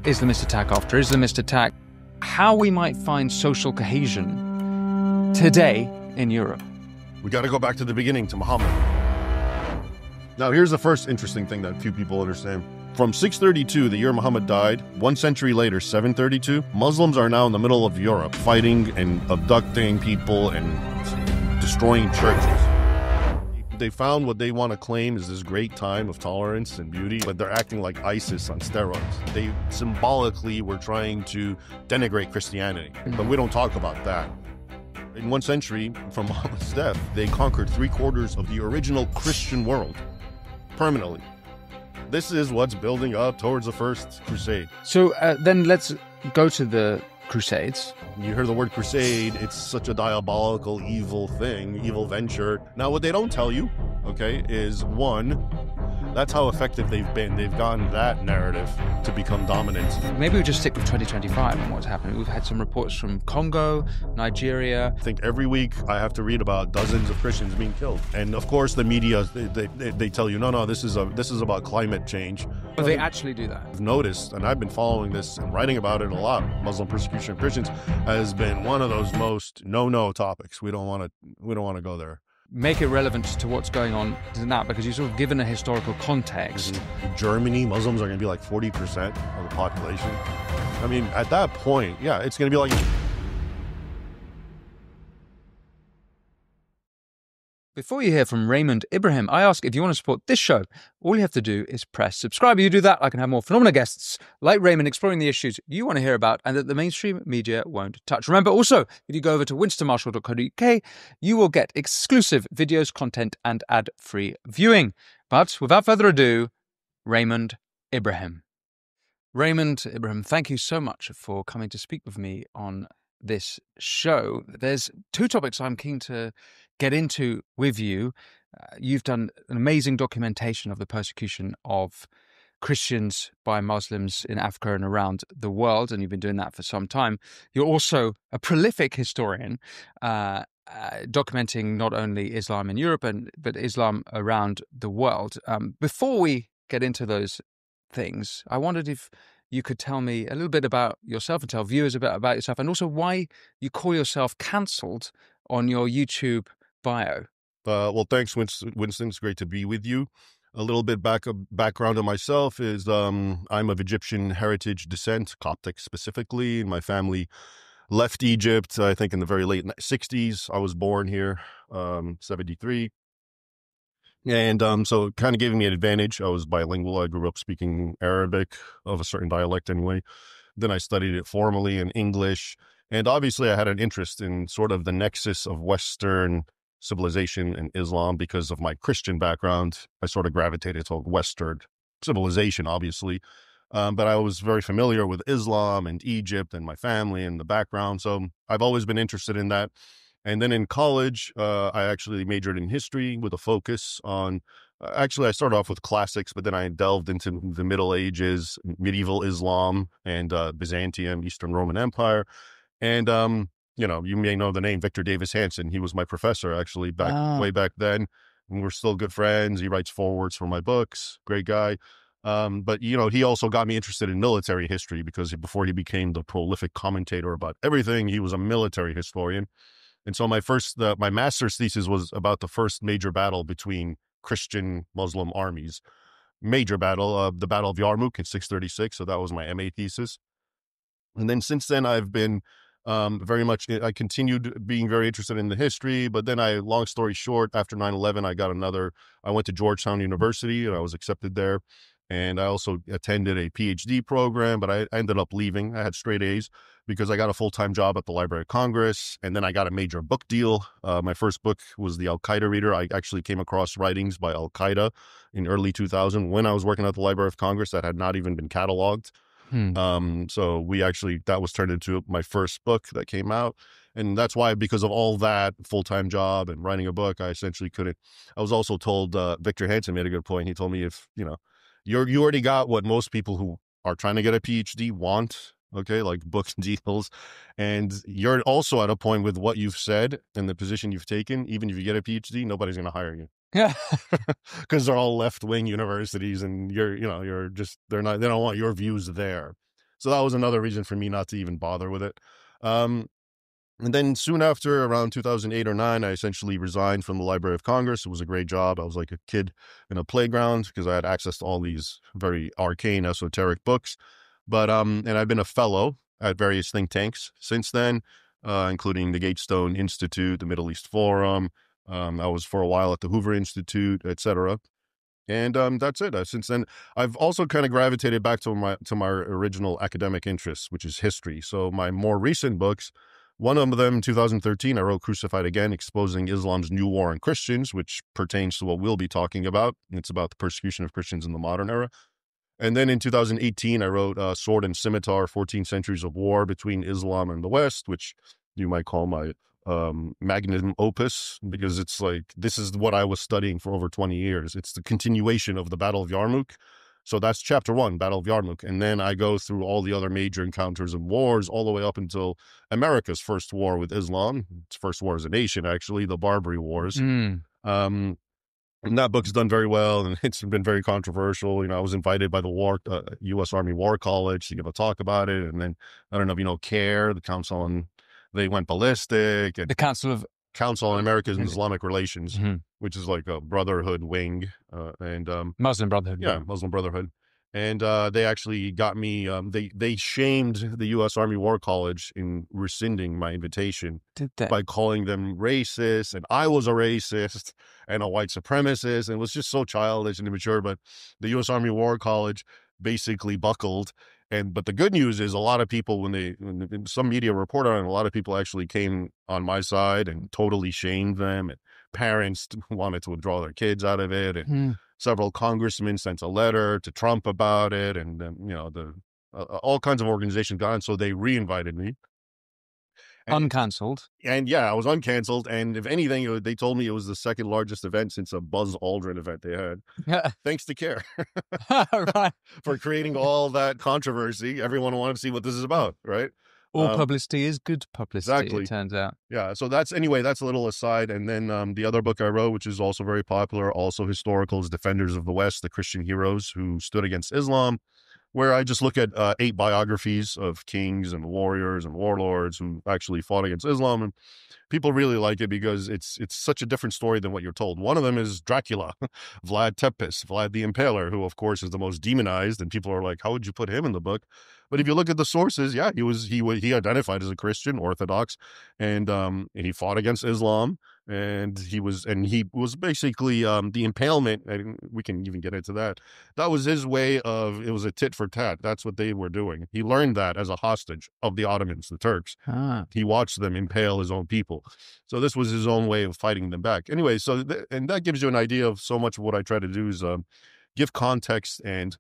Islamist attack after Islamist attack, how we might find social cohesion today in Europe. We got to go back to the beginning, to Muhammad. Now, here's the first interesting thing that few people understand. From 632, the year Muhammad died, 1 century later, 732, Muslims are now in the middle of Europe, fighting and abducting people and destroying churches. They found what they want to claim is this great time of tolerance and beauty, but they're acting like ISIS on steroids. They symbolically were trying to denigrate Christianity, but we don't talk about that. In 1 century, from Muhammad's death, they conquered 3/4 of the original Christian world, permanently. This is what's building up towards the First Crusade. So then let's go to the Crusades. You hear the word crusade, it's such a diabolical, evil thing, evil venture. Now, what they don't tell you, okay, is one, that's how effective they've been. They've gotten that narrative to become dominant. Maybe we just stick with 2025 and what's happening. We've had some reports from Congo, Nigeria. I think every week I have to read about dozens of Christians being killed. And of course, the media, they tell you, no, this is about climate change. But they actually do that. I've noticed, and I've been following this and writing about it a lot, Muslim persecution of Christians has been one of those most no topics. We don't want to go there. Make it relevant to what's going on now, because you've sort of given a historical context. In Germany, Muslims are going to be like 40% of the population. I mean, at that point, yeah, it's going to be like... Before you hear from Raymond Ibrahim, I ask if you want to support this show, all you have to do is press subscribe. You do that, I can have more phenomenal guests like Raymond exploring the issues you want to hear about and that the mainstream media won't touch. Remember also, if you go over to winstonmarshall.co.uk, you will get exclusive videos, content and ad-free viewing. But without further ado, Raymond Ibrahim. Raymond Ibrahim, thank you so much for coming to speak with me on this show. There's 2 topics I'm keen to get into with you. You've done an amazing documentation of the persecution of Christians by Muslims in Africa and around the world, and you've been doing that for some time. You're also a prolific historian, documenting not only Islam in Europe, but Islam around the world. Before we get into those things, I wondered if you could tell me a little bit about yourself and tell viewers a bit about yourself, and also why you call yourself cancelled on your YouTube bio. Well, thanks, Winston. It's great to be with you. A little bit background on myself is I'm of Egyptian heritage descent, Coptic specifically. My family left Egypt, I think, in the very late 60s. I was born here, 73. And so it kind of gave me an advantage. I was bilingual. I grew up speaking Arabic, of a certain dialect anyway. Then I studied it formally in English. And obviously I had an interest in sort of the nexus of Western civilization and Islam because of my Christian background. I sort of gravitated to Western civilization, obviously. But I was very familiar with Islam and Egypt and my family and the background. So I've always been interested in that. And then in college, I actually majored in history with a focus on, actually I started off with classics, but then I delved into the Middle Ages, medieval Islam, and Byzantium, Eastern Roman Empire. And, you may know the name Victor Davis Hanson. He was my professor, actually, way back then. And we're still good friends. He writes forewords for my books. Great guy. But, he also got me interested in military history because before he became the prolific commentator about everything, he was a military historian. And so my master's thesis was about the first major battle between Christian Muslim armies. Major battle, the Battle of Yarmouk in 636. So that was my MA thesis. And then since then, I've been I continued being very interested in the history, but then long story short, after 9/11, I went to Georgetown University and I was accepted there. And I also attended a PhD program, but I ended up leaving. I had straight A's because I got a full-time job at the Library of Congress. And then I got a major book deal. My first book was The Al-Qaeda Reader. I actually came across writings by Al-Qaeda in early 2000 when I was working at the Library of Congress that had not even been cataloged. So that was turned into my first book that came out. And that's why, because of all that full-time job and writing a book, I essentially couldn't. I was also told, Victor Hanson made a good point. He told me you already got what most people who are trying to get a PhD want, okay, like book deals. And you're also at a point with what you've said and the position you've taken, even if you get a PhD, nobody's going to hire you. Yeah. Because they're all left-wing universities and they don't want your views there. So that was another reason for me not to even bother with it. And then soon after, around 2008 or 9, I essentially resigned from the Library of Congress. It was a great job. I was like a kid in a playground because I had access to all these very arcane, esoteric books. But and I've been a fellow at various think tanks since then, including the Gatestone Institute, the Middle East Forum. I was for a while at the Hoover Institute, etc. And that's it. Since then, I've also kind of gravitated back to my original academic interests, which is history. So my more recent books, one of them, 2013, I wrote Crucified Again, Exposing Islam's New War on Christians, which pertains to what we'll be talking about. It's about the persecution of Christians in the modern era. And then in 2018, I wrote Sword and Scimitar, 14 Centuries of War Between Islam and the West, which you might call my magnum opus, because it's like, this is what I was studying for over 20 years. It's the continuation of the Battle of Yarmouk. So that's chapter 1, Battle of Yarmouk. And then I go through all the other major encounters and wars all the way up until America's first war with Islam. Its first war as a nation, actually, the Barbary Wars. And that book's done very well, and it's been very controversial. You know, I was invited by the U.S. Army War College to give a talk about it. And then, I don't know if you know CARE, the Council on, they went ballistic. And the Council on American and Islamic Relations, which is like a brotherhood wing. Muslim Brotherhood. Yeah, Muslim Brotherhood. And they actually got me, they shamed the U.S. Army War College in rescinding my invitation by calling them racist. And I was a racist and a white supremacist. And it was just so childish and immature. But the U.S. Army War College basically buckled. But the good news is a lot of people, when some media reported on it, a lot of people actually came on my side and totally shamed them. And parents wanted to withdraw their kids out of it. And several congressmen sent a letter to Trump about it, and all kinds of organizations got on, so they re-invited me. Uncancelled. And yeah, I was uncancelled, and if anything, they told me it was the second largest event since a Buzz Aldrin event they had. Thanks to CARE right. for creating all that controversy. Everyone wanted to see what this is about, right? All publicity is good publicity, exactly. It turns out. Yeah, so that's a little aside. And then the other book I wrote, which is also very popular, also historical, is Defenders of the West, the Christian Heroes Who Stood Against Islam, where I just look at 8 biographies of kings and warriors and warlords who actually fought against Islam. And people really like it because it's such a different story than what you're told. One of them is Dracula, Vlad Tepes, Vlad the Impaler, who of course is the most demonized, and people are like, how would you put him in the book? But if you look at the sources, yeah, he identified as a Christian, Orthodox, and he fought against Islam, and he was basically the impalement, and we can even get into that. That was his way of, it was a tit for tat. That's what they were doing. He learned that as a hostage of the Ottomans, the Turks. He watched them impale his own people. So this was his own way of fighting them back. Anyway, and that gives you an idea of so much of what I try to do is give context and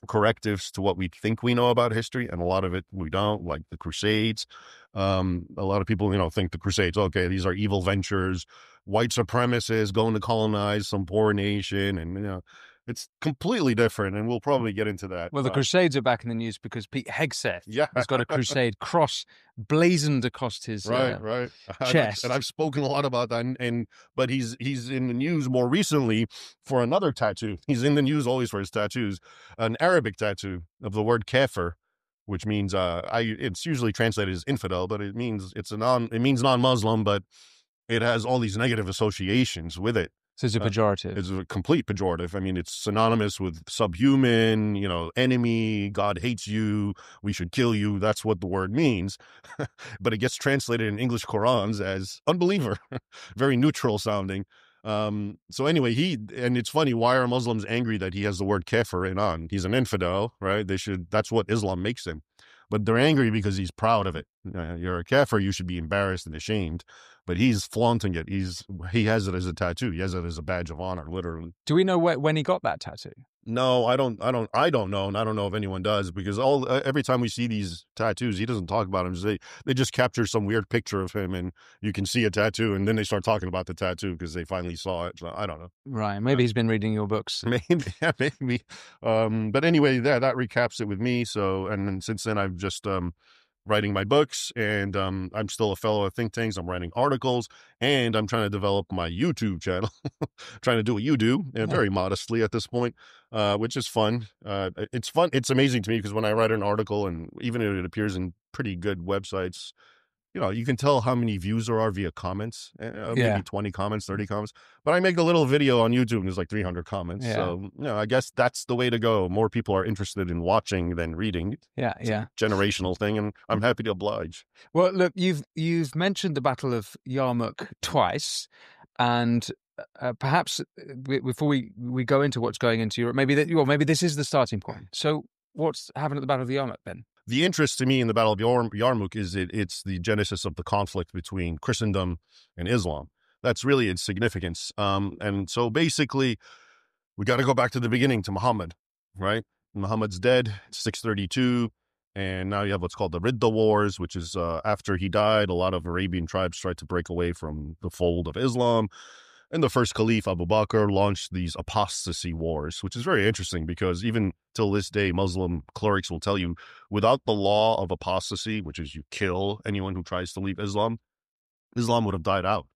correctives to what we think we know about history, and a lot of it we don't, like the Crusades. A lot of people, think the Crusades, okay, these are evil ventures, white supremacists going to colonize some poor nation, and it's completely different, and we'll probably get into that. Well, the Crusades are back in the news because Pete Hegseth has got a crusade cross blazoned across his chest. And I've spoken a lot about that, but he's in the news more recently for another tattoo. He's in the news always for his tattoos, an Arabic tattoo of the word kafir, which means it's usually translated as infidel, but it means non-Muslim, but it has all these negative associations with it. So it's a pejorative. It's a complete pejorative. I mean, it's synonymous with subhuman, enemy, God hates you, we should kill you. That's what the word means. But it gets translated in English Qurans as unbeliever, very neutral sounding. So anyway, and it's funny, why are Muslims angry that he has the word kafir in on? He's an infidel, right? That's what Islam makes him. But they're angry because he's proud of it. You're a kafir, you should be embarrassed and ashamed. But he's flaunting it. He has it as a tattoo. He has it as a badge of honor, literally. Do we know when he got that tattoo? No, I don't know, and I don't know if anyone does, because every time we see these tattoos, he doesn't talk about them. They just capture some weird picture of him, and you can see a tattoo, and then they start talking about the tattoo because they finally saw it. So I don't know. Right, maybe he's been reading your books. Maybe, yeah, maybe. But anyway, that recaps it with me. So, and then since then, I've just writing my books, and I'm still a fellow at think tanks. I'm writing articles, and I'm trying to develop my YouTube channel, trying to do what you do, and very modestly at this point, which is fun. It's fun. It's amazing to me because when I write an article, and even if it appears in pretty good websites, you can tell how many views there are via comments, maybe 20 comments, 30 comments. But I make a little video on YouTube and there's like 300 comments. Yeah. So, I guess that's the way to go. More people are interested in watching than reading. It's a generational thing, and I'm happy to oblige. Well, look, you've mentioned the Battle of Yarmouk twice, and perhaps before we go into what's going into Europe, maybe this is the starting point. So what's happened at the Battle of Yarmouk then? The interest to me in the Battle of Yarmouk is it's the genesis of the conflict between Christendom and Islam. That's really its significance. And so basically, we got to go back to the beginning, to Muhammad, right? Muhammad's dead, 632, and now you have what's called the Ridda Wars, which is after he died, a lot of Arabian tribes tried to break away from the fold of Islam. And the first Caliph, Abu Bakr, launched these apostasy wars, which is very interesting because even till this day, Muslim clerics will tell you, without the law of apostasy, which is you kill anyone who tries to leave Islam, Islam would have died out.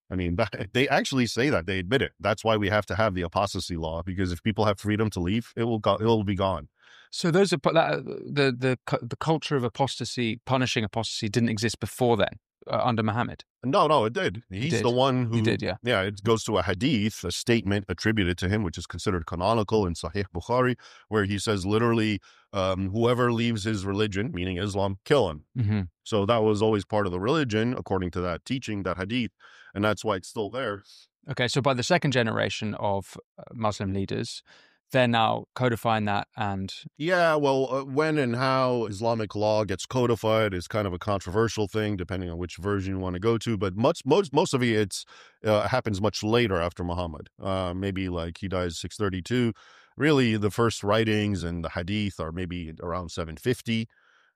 I mean, they actually say that. They admit it. That's why we have to have the apostasy law, because if people have freedom to leave, it will be gone. So those are the culture of apostasy, punishing apostasy, didn't exist before then. Under Muhammad? No, it did. He's the one who... He did, yeah. Yeah, it goes to a hadith, a statement attributed to him, which is considered canonical in Sahih Bukhari, where he says literally, whoever leaves his religion, meaning Islam, kill him. Mm-hmm. So that was always part of the religion, according to that teaching, that hadith, and that's why it's still there. Okay, so by the second generation of Muslim leaders, they're now codifying that, and... Yeah, well, when and how Islamic law gets codified is kind of a controversial thing, depending on which version you want to go to, but most of it happens much later after Muhammad. Maybe like he dies 632. Really, the first writings and the hadith are maybe around 750.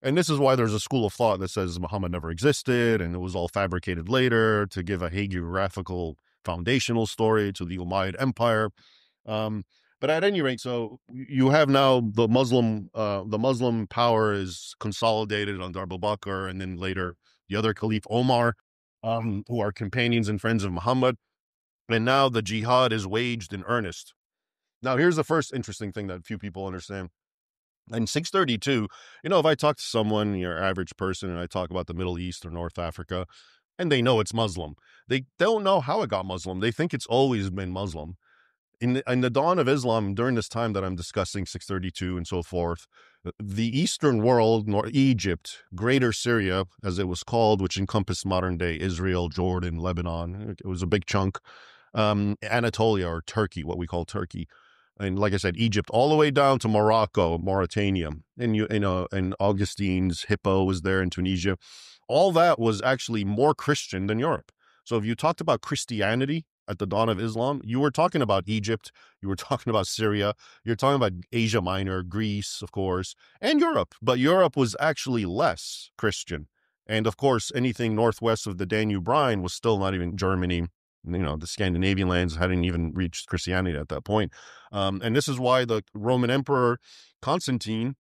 And this is why there's a school of thought that says Muhammad never existed, and it was all fabricated later to give a hagiographical foundational story to the Umayyad Empire. But at any rate, so you have now the Muslim power is consolidated under Abu Bakr, and then later the other Caliph Omar, who are companions and friends of Muhammad. And now the jihad is waged in earnest. Now, here's the first interesting thing that few people understand. In 632, if I talk to someone, your average person, and I talk about the Middle East or North Africa, and they know it's Muslim, they don't know how it got Muslim. They think it's always been Muslim. In the dawn of Islam, during this time that I'm discussing, 632 and so forth, the Eastern world, Egypt, Greater Syria, as it was called, which encompassed modern-day Israel, Jordan, Lebanon, it was a big chunk, Anatolia, or Turkey, what we call Turkey, and like I said, Egypt, all the way down to Morocco, Mauritania, and Augustine's Hippo was there in Tunisia. All that was actually more Christian than Europe. So if you talked about Christianity at the dawn of Islam, you were talking about Egypt, you were talking about Syria, you're talking about Asia Minor, Greece, of course, and Europe. But Europe was actually less Christian. And of course, anything northwest of the Danube Rhine was still not even Germany. The Scandinavian lands hadn't even reached Christianity at that point. And this is why the Roman Emperor Constantine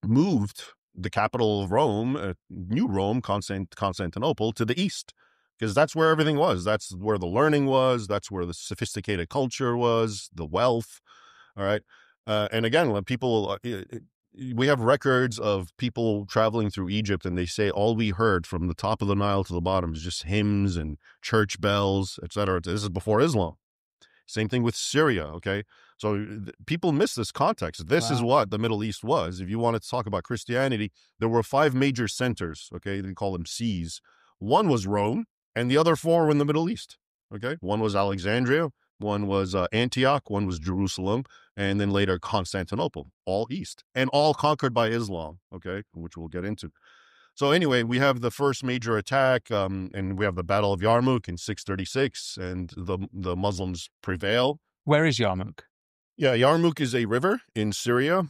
moved the capital of Rome, New Rome, Constantinople, to the east, because that's where everything was. That's where the learning was. That's where the sophisticated culture was, the wealth. All right. And again, when people, we have records of people traveling through Egypt, and they say all we heard from the top of the Nile to the bottom is just hymns and church bells, etc. This is before Islam. Same thing with Syria. Okay. So people miss this context. This is what the Middle East was. If you wanted to talk about Christianity, there were 5 major centers. Okay. They call them sees. One was Rome, and the other 4 were in the Middle East. Okay. One was Alexandria, one was Antioch, one was Jerusalem, and then later Constantinople, all east, and all conquered by Islam. Okay. Which we'll get into. So anyway, we have the first major attack, and we have the Battle of Yarmouk in 636, and the Muslims prevail. Where is Yarmouk? Yeah, Yarmouk is a river in Syria,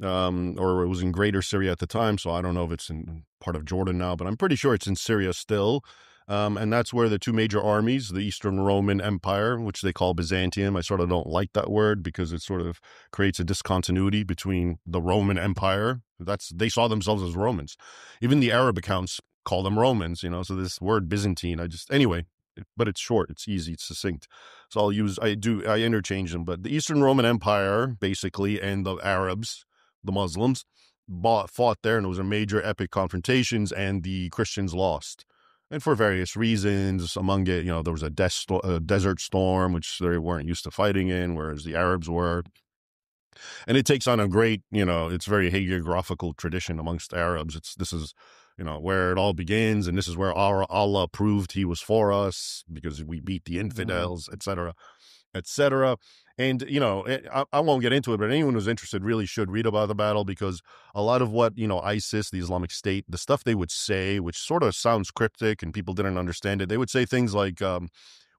or it was in Greater Syria at the time, so I don't know if it's in part of Jordan now, but I'm pretty sure it's in Syria still. And that's where the two major armies, the Eastern Roman Empire, which they call Byzantium. I sort of don't like that word because it sort of creates a discontinuity between the Roman Empire. They saw themselves as Romans. Even the Arab accounts call them Romans, so this word Byzantine, anyway, but it's short, it's easy, it's succinct. So I interchange them. But the Eastern Roman Empire, basically, and the Arabs, the Muslims, fought there, and it was a major epic confrontations, and the Christians lost. And for various reasons, among it, there was a desert storm, which they weren't used to fighting in, whereas the Arabs were. And it takes on a great, it's very hagiographical tradition amongst Arabs. This is, where it all begins, and this is where Allah proved he was for us because we beat the infidels, etc., etc. And, I won't get into it, but anyone who's interested really should read about the battle, because a lot of what, ISIS, the Islamic State, the stuff they would say, which sort of sounds cryptic and people didn't understand it, they would say things like,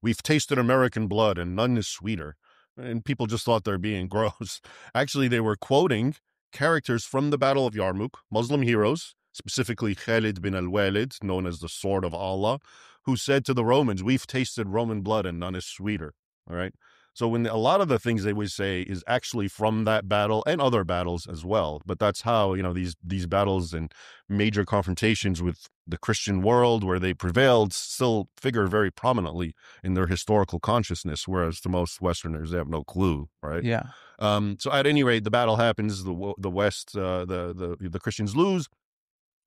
we've tasted American blood and none is sweeter. And people just thought they're being gross. Actually, they were quoting characters from the Battle of Yarmouk, Muslim heroes, specifically Khalid bin al-Walid, known as the Sword of Allah, who said to the Romans, we've tasted Roman blood and none is sweeter. All right. So when a lot of the things they would say is actually from that battle and other battles as well. But that's how, these battles and major confrontations with the Christian world where they prevailed still figure very prominently in their historical consciousness, whereas to most Westerners, they have no clue, right? Yeah. So at any rate, the battle happens, the West, the Christians lose.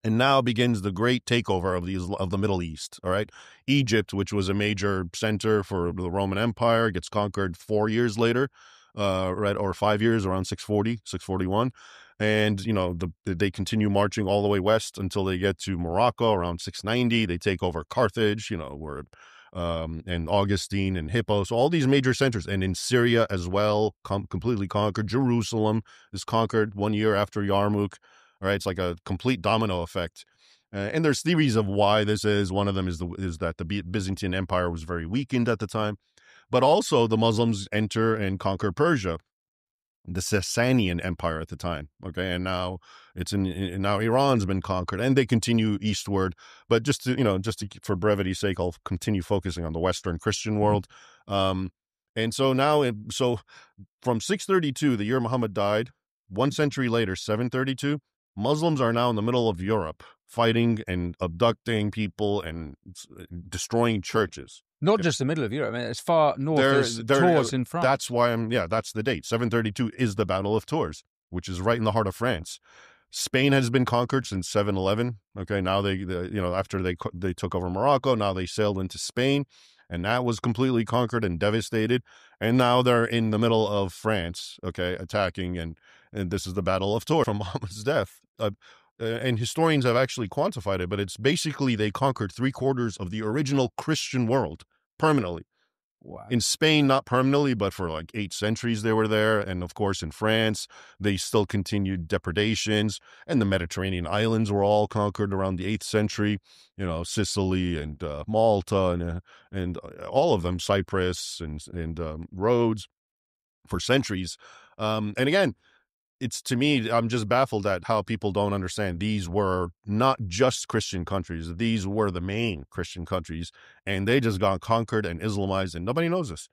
And now begins the great takeover of the Middle East. All right, Egypt, which was a major center for the Roman Empire, gets conquered 4 years later, right, or 5 years, around 640, 641, and they continue marching all the way west until they get to Morocco around 690. They take over Carthage, where and Augustine and Hippo, so all these major centers, and in Syria as well, completely conquered. Jerusalem is conquered 1 year after Yarmouk. All right, it's like a complete domino effect. And there's theories of why this is. One of them is that the Byzantine Empire was very weakened at the time. But also the Muslims enter and conquer Persia, the Sasanian Empire at the time. Okay, and now now Iran's been conquered, and they continue eastward. But just for brevity's sake, I'll continue focusing on the Western Christian world. And so now, from 632, the year Muhammad died, 1 century later, 732, Muslims are now in the middle of Europe, fighting and abducting people and destroying churches. Not just the middle of Europe. I mean, as far north as Tours in France. That's why that's the date. 732 is the Battle of Tours, which is right in the heart of France. Spain has been conquered since 711. Okay, now after they took over Morocco, now they sailed into Spain, and that was completely conquered and devastated. And now they're in the middle of France, okay, attacking, and this is the Battle of Tours from Muhammad's death. And historians have actually quantified it, but it's basically they conquered 3/4 of the original Christian world permanently. Wow. In Spain, not permanently, but for like 8 centuries they were there. And of course, in France, they still continued depredations. And the Mediterranean islands were all conquered around the 8th century. Sicily and Malta and all of them, Cyprus and Rhodes, for centuries. And again, to me, I'm just baffled at how people don't understand. These were not just Christian countries. These were the main Christian countries, and they just got conquered and Islamized, and nobody knows this.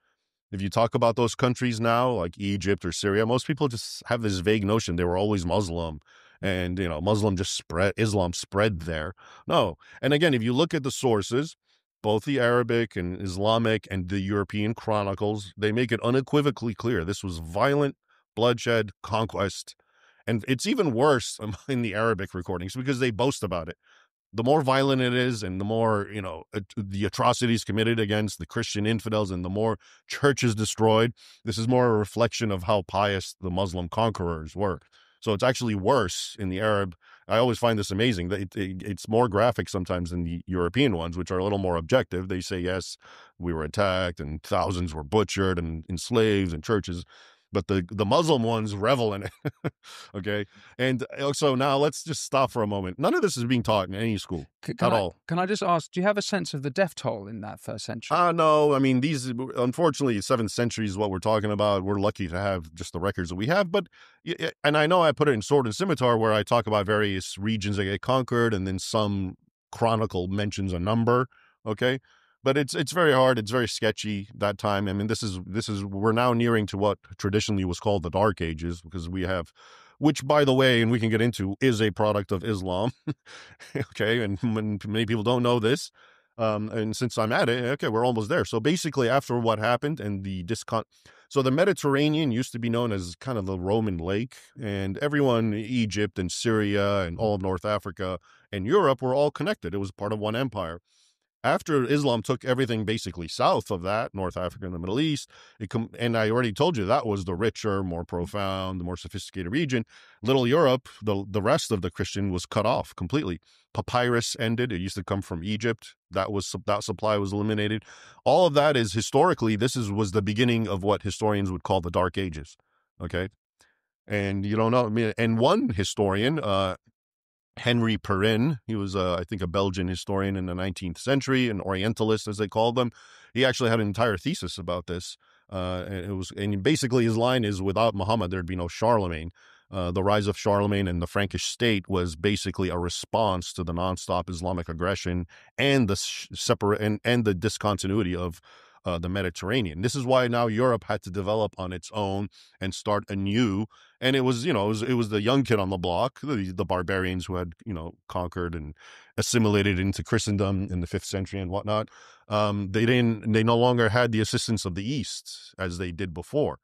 If you talk about those countries now, like Egypt or Syria, most people just have this vague notion they were always Muslim, and Islam spread there. No. And again, if you look at the sources, both the Arabic and Islamic and the European chronicles, they make it unequivocally clear this was violent bloodshed, conquest. And it's even worse in the Arabic recordings because they boast about it. The more violent it is, and the more, the atrocities committed against the Christian infidels, and the more churches destroyed, this is more a reflection of how pious the Muslim conquerors were. So it's actually worse in the Arab. I always find this amazing. It's more graphic sometimes than the European ones, which are a little more objective. They say, yes, we were attacked and thousands were butchered and enslaved in churches. But the Muslim ones revel in it. Okay. And so now let's just stop for a moment. None of this is being taught in any school at all. Can I just ask, do you have a sense of the death toll in that first century? No. I mean, unfortunately, 7th century is what we're talking about. We're lucky to have just the records that we have. But, and I know I put it in Sword and Scimitar where I talk about various regions that get conquered, and then some chronicle mentions a number. Okay, but it's very hard. It's very sketchy that time. I mean, this is we're now nearing to what traditionally was called the Dark Ages, because we have, which by the way, and we can get into, is a product of Islam. Okay, and when many people don't know this, and since I'm at it, okay, we're almost there. So basically, after what happened and so the Mediterranean used to be known as kind of the Roman lake, and everyone, Egypt and Syria and all of North Africa and Europe, were all connected. It was part of one empire. After Islam took everything basically south of that, North Africa and the Middle East, and I already told you that was the richer, more profound, the more sophisticated region. Little Europe, the rest of the Christian was cut off completely. Papyrus ended. It used to come from Egypt. That supply was eliminated. All of that is historically, was the beginning of what historians would call the Dark Ages. Okay, and you don't know. I mean, and one historian, Henry Perrin, he was, I think, a Belgian historian in the 19th century, an Orientalist, as they called them. He actually had an entire thesis about this. And basically his line is, without Muhammad, there'd be no Charlemagne. The rise of Charlemagne and the Frankish state was basically a response to the nonstop Islamic aggression and and the discontinuity of the Mediterranean. This is why now Europe had to develop on its own and start anew. And it was, it was the young kid on the block, the barbarians who had, conquered and assimilated into Christendom in the 5th century and whatnot. They no longer had the assistance of the East as they did before.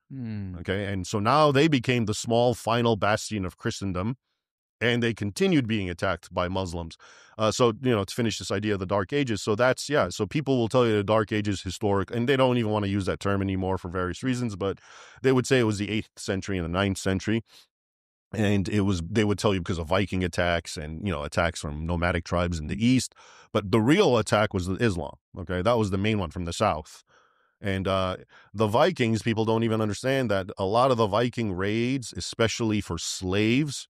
Okay. And so now they became the small final bastion of Christendom, and they continued being attacked by Muslims. So, to finish this idea of the Dark Ages. So so people will tell you the Dark Ages historic, and they don't even want to use that term anymore for various reasons, but they would say it was the 8th century and the 9th century. And they would tell you because of Viking attacks and, attacks from nomadic tribes in the East. But the real attack was Islam. Okay. That was the main one from the South. And the Vikings, people don't even understand that a lot of the Viking raids, especially for slaves,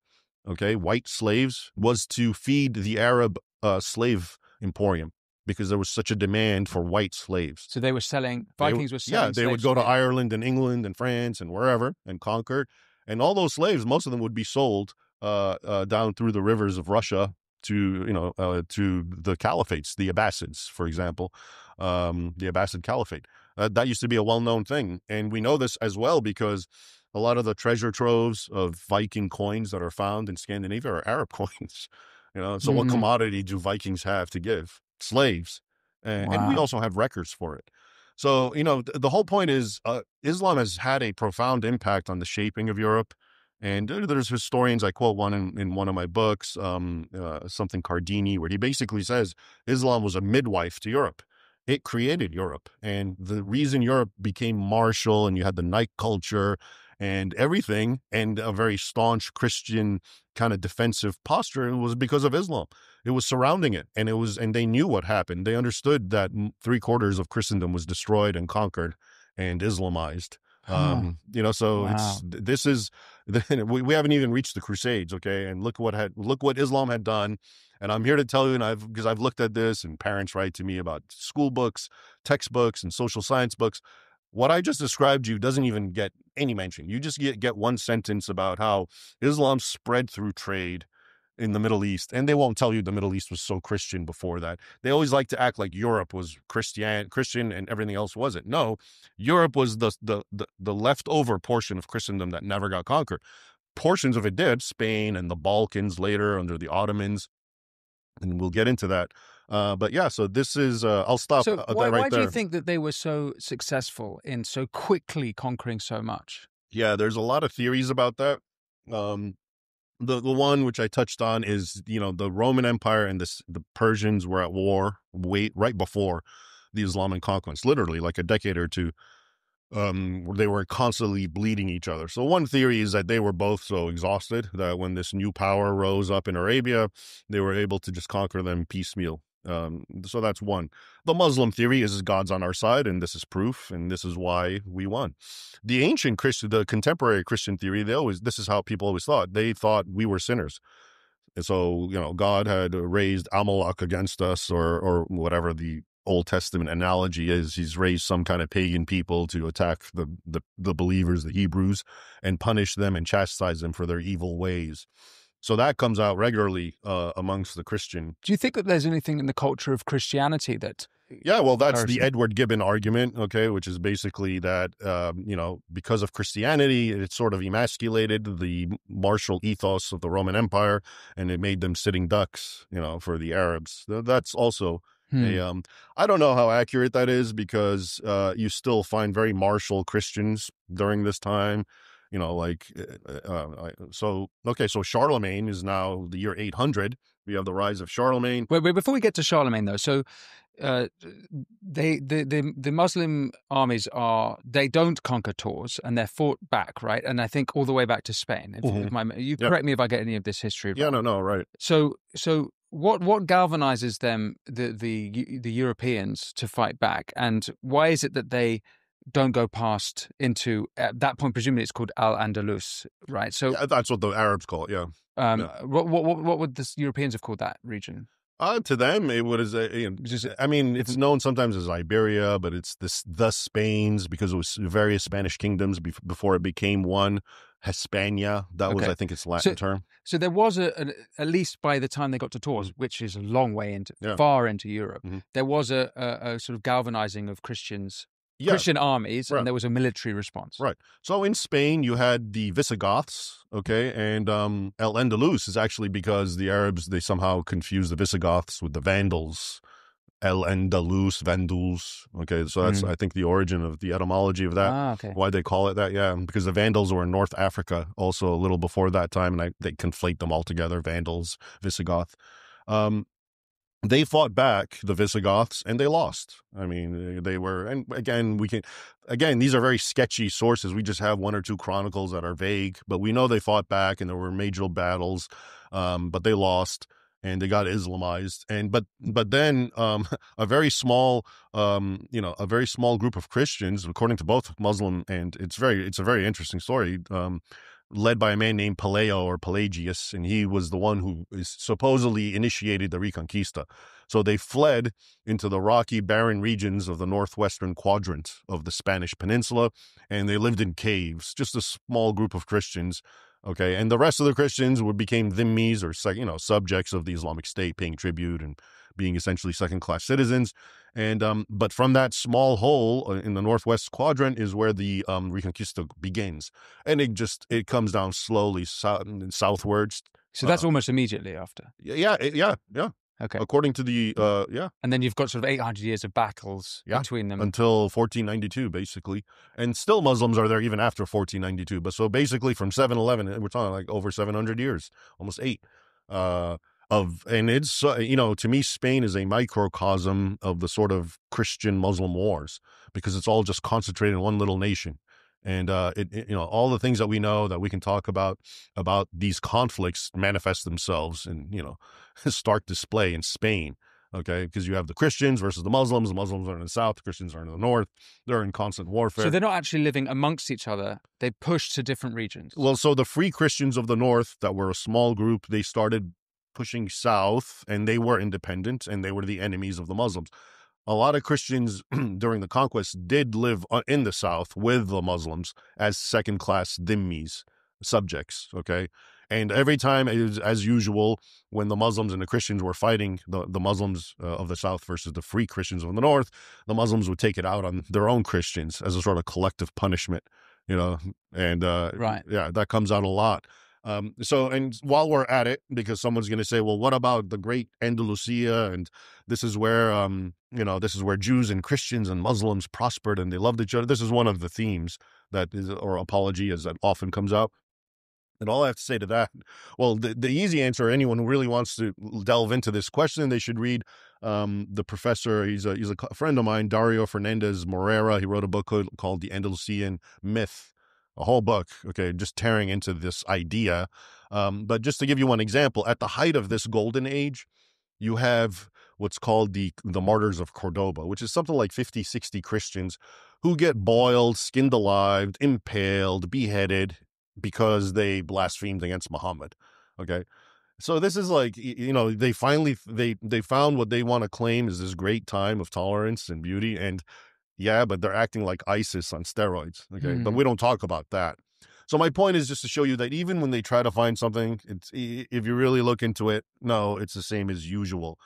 okay, white slaves, was to feed the Arab slave emporium, because there was such a demand for white slaves. So Vikings were selling. Yeah, they would go to Ireland and England and France and wherever and conquer. And all those slaves, most of them would be sold down through the rivers of Russia to the caliphates, the Abbasids, for example, the Abbasid Caliphate. That used to be a well-known thing. And we know this as well because a lot of the treasure troves of Viking coins that are found in Scandinavia are Arab coins. So what commodity do Vikings have to give? Slaves. And we also have records for it. So, the whole point is Islam has had a profound impact on the shaping of Europe. And there's historians, I quote one in one of my books, something Cardini, where he basically says Islam was a midwife to Europe. It created Europe. And the reason Europe became martial and you had the night culture and everything, and a very staunch Christian kind of defensive posture, was because of Islam. It was surrounding it, and they knew what happened. They understood that 3/4 of Christendom was destroyed and conquered and Islamized. So we haven't even reached the Crusades, okay? And look what Islam had done. And I'm here to tell you, because I've looked at this, and parents write to me about school books, textbooks, and social science books. What I just described to you doesn't even get any mention. You just get one sentence about how Islam spread through trade in the Middle East, and they won't tell you the Middle East was so Christian before that. They always like to act like Europe was Christian and everything else wasn't. No, Europe was the leftover portion of Christendom that never got conquered. Portions of it did, Spain and the Balkans later under the Ottomans, and we'll get into that. But yeah, so this is, I'll stop so right why there. Do you think that they were so successful in so quickly conquering so much? Yeah, there's a lot of theories about that. The one which I touched on is, the Roman Empire and the Persians were at war right before the Islamic conquest, literally like a decade or two. They were constantly bleeding each other. So one theory is that they were both so exhausted that when this new power rose up in Arabia, they were able to just conquer them piecemeal. So that's one. The Muslim theory is God's on our side, and this is proof, and this is why we won. The contemporary Christian theory, this is how people always thought. They thought we were sinners. And so, God had raised Amalek against us, or whatever the Old Testament analogy is. He's raised some kind of pagan people to attack the believers, the Hebrews, and punish them and chastise them for their evil ways. So that comes out regularly amongst the Christian. Do you think that there's anything in the culture of Christianity that Yeah, well, that's the comparison. Edward Gibbon argument, okay, which is basically that, because of Christianity, it sort of emasculated the martial ethos of the Roman Empire, and it made them sitting ducks, for the Arabs. That's also I don't know how accurate that is, because you still find very martial Christians during this time, so Charlemagne is now the year 800. We have the rise of Charlemagne. Wait, before we get to Charlemagne, though, so the Muslim armies they don't conquer Tours, and they're fought back, right? And I think all the way back to Spain. You correct me if I get any of this history wrong. Yeah, no, right. So what galvanizes them, the Europeans, to fight back, and why is it that they don't go past into, at that point, presumably it's called Al-Andalus, right? So that's what the Arabs call it. Yeah. What would the Europeans have called that region? To them, it was. It's known sometimes as Iberia, but it's the Spains, because it was various Spanish kingdoms before it became one. Hispania, that was, I think, its Latin term. So there was at least by the time they got to Tours, which is a long way far into Europe, there was a sort of galvanizing of Christians. Christian armies, and there was a military response. Right. So in Spain, you had the Visigoths, okay, and Al-Andalus is actually because the Arabs, they somehow confused the Visigoths with the Vandals. Al-Andalus, Vandals, okay, so that's, I think, the origin of the etymology of that, why they call it that, because the Vandals were in North Africa also a little before that time, and they conflate them all together, Vandals, Visigoth. They fought back, the Visigoths, and they lost. I mean, they were, and again, these are very sketchy sources. We just have one or two chronicles that are vague, but we know they fought back and there were major battles, but they lost and they got Islamized. But then a very small group of Christians, according to both Muslim, and it's a very interesting story, led by a man named Peleo or Pelagius, and he was the one who supposedly initiated the Reconquista. So they fled into the rocky, barren regions of the northwestern quadrant of the Spanish peninsula, and they lived in caves, just a small group of Christians, okay? And the rest of the Christians became dhimmis, or subjects of the Islamic State, paying tribute and being essentially second-class citizens. And but from that small hole in the northwest quadrant is where the Reconquista begins, and it comes down slowly southwards. So that's almost immediately after. Yeah. Okay. According to the and then you've got sort of 800 years of battles between them until 1492, basically, and still Muslims are there even after 1492. But so basically from 711, we're talking like over 700 years, almost 8. And it's, to me, Spain is a microcosm of the sort of Christian-Muslim wars, because it's all just concentrated in one little nation. And, all the things that we know that we can talk about these conflicts manifest themselves in, stark display in Spain, okay? Because you have the Christians versus the Muslims. The Muslims are in the south, the Christians are in the north. They're in constant warfare. So they're not actually living amongst each other. They push to different regions. Well, so the Free Christians of the north, that were a small group, they started pushing south, and they were independent, and they were the enemies of the Muslims. A lot of Christians during the conquest did live in the south with the Muslims as second-class dhimmis, subjects, okay? And every time, as usual, when the Muslims and the Christians were fighting, the Muslims of the south versus the Free Christians of the north, the Muslims would take it out on their own Christians as a sort of collective punishment, and right. Yeah, that comes out a lot. And while we're at it, because someone's going to say, well, what about the great Andalusia? And this is where, this is where Jews and Christians and Muslims prospered and they loved each other. This is one of the themes or apologias that often comes up. And all I have to say to that, well, the easy answer, anyone who really wants to delve into this question, they should read the professor. He's a friend of mine, Dario Fernandez Morera. He wrote a book called The Andalusian Myth. A whole book, okay, just tearing into this idea. But just to give you one example, at the height of this golden age, you have what's called the martyrs of Cordoba, which is something like 50, 60 Christians who get boiled, skinned alive, impaled, beheaded because they blasphemed against Muhammad, okay? So this is like, they finally, they found what they want to claim is this great time of tolerance and beauty, and yeah, but they're acting like ISIS on steroids, okay? But we don't talk about that. So my point is just to show you that even when they try to find something, if you really look into it, no, it's the same as usual.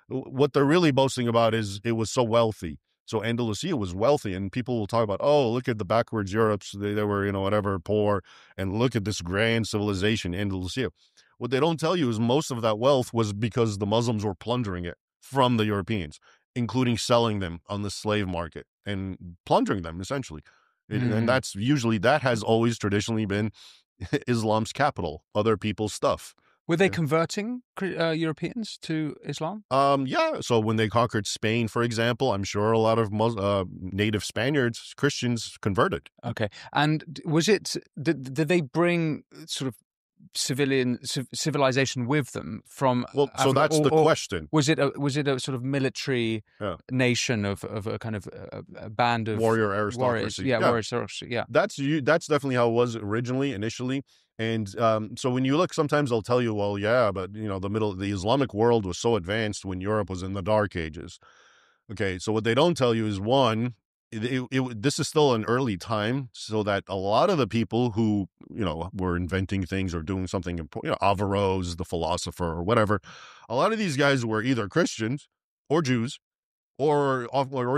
what they're really boasting about is it was so wealthy. So Andalusia was wealthy, and people will talk about, oh, look at the backwards Europes. They were, whatever, poor, and look at this grand civilization, Andalusia. What they don't tell you is most of that wealth was because the Muslims were plundering it from the Europeans, including selling them on the slave market and plundering them, essentially. And that has always traditionally been Islam's capital, other people's stuff. Were they converting Europeans to Islam? Yeah. So when they conquered Spain, for example, I'm sure a lot of native Spaniards, Christians, converted. Okay. And was it, did they bring sort of civilization with them from? Well, so that's the question. Was it a sort of military nation of a kind of a band of warrior aristocracy? Warrior aristocracy. Yeah. That's definitely how it was originally, initially. And so when you look, sometimes they'll tell you, well, yeah, but the Islamic world was so advanced when Europe was in the Dark Ages. Okay, so what they don't tell you is, one, this is still an early time, so that a lot of the people who were inventing things or doing something important, Averroes, the philosopher, or whatever, a lot of these guys were either Christians or Jews, or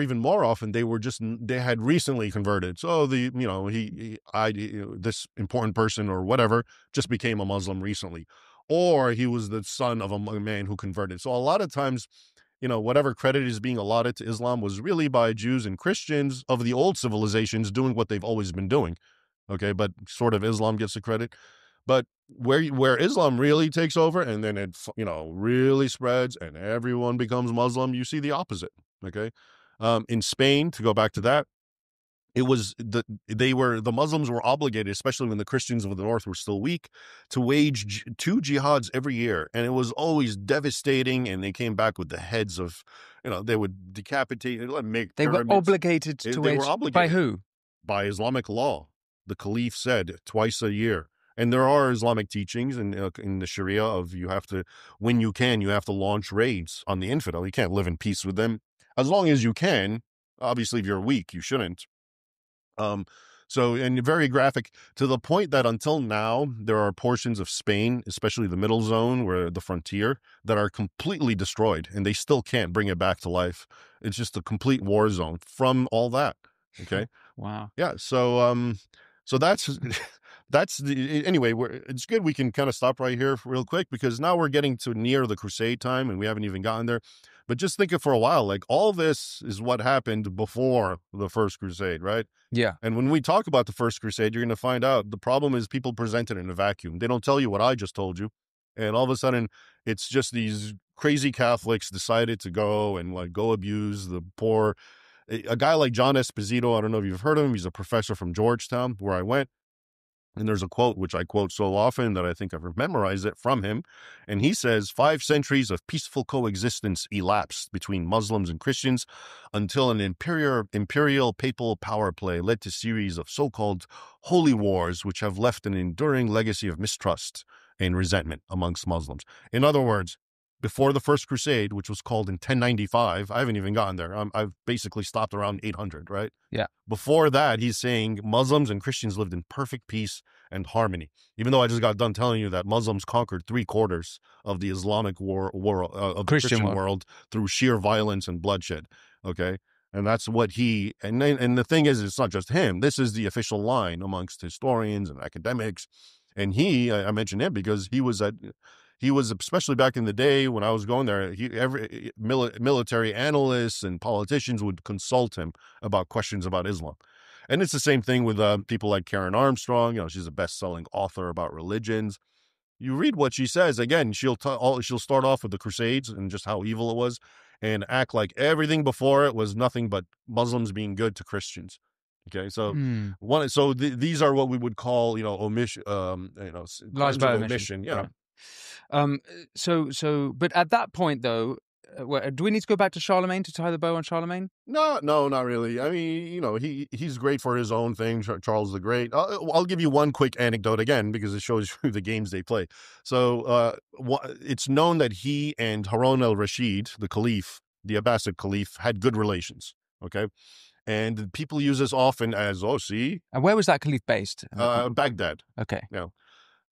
even more often they had recently converted. So this important person or whatever just became a Muslim recently, or he was the son of a man who converted. So a lot of times, whatever credit is being allotted to Islam was really by Jews and Christians of the old civilizations doing what they've always been doing. Okay, but sort of Islam gets the credit. But where Islam really takes over, and then it really spreads and everyone becomes Muslim, you see the opposite. Okay, in Spain, to go back to that, it was the Muslims were obligated, especially when the Christians of the north were still weak, to wage 2 jihads every year, and it was always devastating. And they came back with the heads of, they would decapitate, make they pyramids. were obligated to wage. By who? By Islamic law. The Caliph said twice a year. And there are Islamic teachings in the Sharia of you have to launch raids on the infidel. You can't live in peace with them as long as you can. Obviously, if you're weak, you shouldn't. And very graphic, to the point that until now, there are portions of Spain, especially the middle zone, where the frontier, that are completely destroyed, and they still can't bring it back to life. It's just a complete war zone from all that. Okay. Wow. Yeah. So that's anyway. It's good we can kind of stop right here real quick, because now we're getting to near the Crusade time, and we haven't even gotten there. But just think it for a while. Like, all this is what happened before the First Crusade, right? Yeah. And when we talk about the First Crusade, you're going to find out the problem is people present it in a vacuum. They don't tell you what I just told you, and all of a sudden, it's just these crazy Catholics decided to go and go abuse the poor. A guy like John Esposito, I don't know if you've heard of him. He's a professor from Georgetown, where I went. And there's a quote, which I quote so often that I think I've memorized it from him. And he says, 5 centuries of peaceful coexistence elapsed between Muslims and Christians until an imperial papal power play led to a series of so-called holy wars, which have left an enduring legacy of mistrust and resentment amongst Muslims. In other words, before the First Crusade, which was called in 1095, I haven't even gotten there. I've basically stopped around 800, right? Yeah. Before that, he's saying Muslims and Christians lived in perfect peace and harmony. Even though I just got done telling you that Muslims conquered 3/4 of the Islamic world, of the Christian world through sheer violence and bloodshed. Okay. And that's what and the thing is, it's not just him. This is the official line amongst historians and academics. And I mentioned him because he was, especially back in the day when I was going there, every military analysts and politicians would consult him about questions about Islam. And it's the same thing with people like Karen Armstrong. She's a best-selling author about religions. You read what she says. Again, she'll start off with the Crusades and just how evil it was, and act like everything before it was nothing but Muslims being good to Christians. Okay, so these are what we would call, omission, lies by omission. Yeah. Right. But at that point, though, do we need to go back to Charlemagne to tie the bow on Charlemagne? No, not really. I mean, he's great for his own thing, Charles the Great. I'll give you one quick anecdote again, because it shows you the games they play. So it's known that he and Harun al-Rashid, the Caliph, the Abbasid Caliph, had good relations. Okay. And people use this often as, see. And where was that Caliph based? Baghdad. Okay. The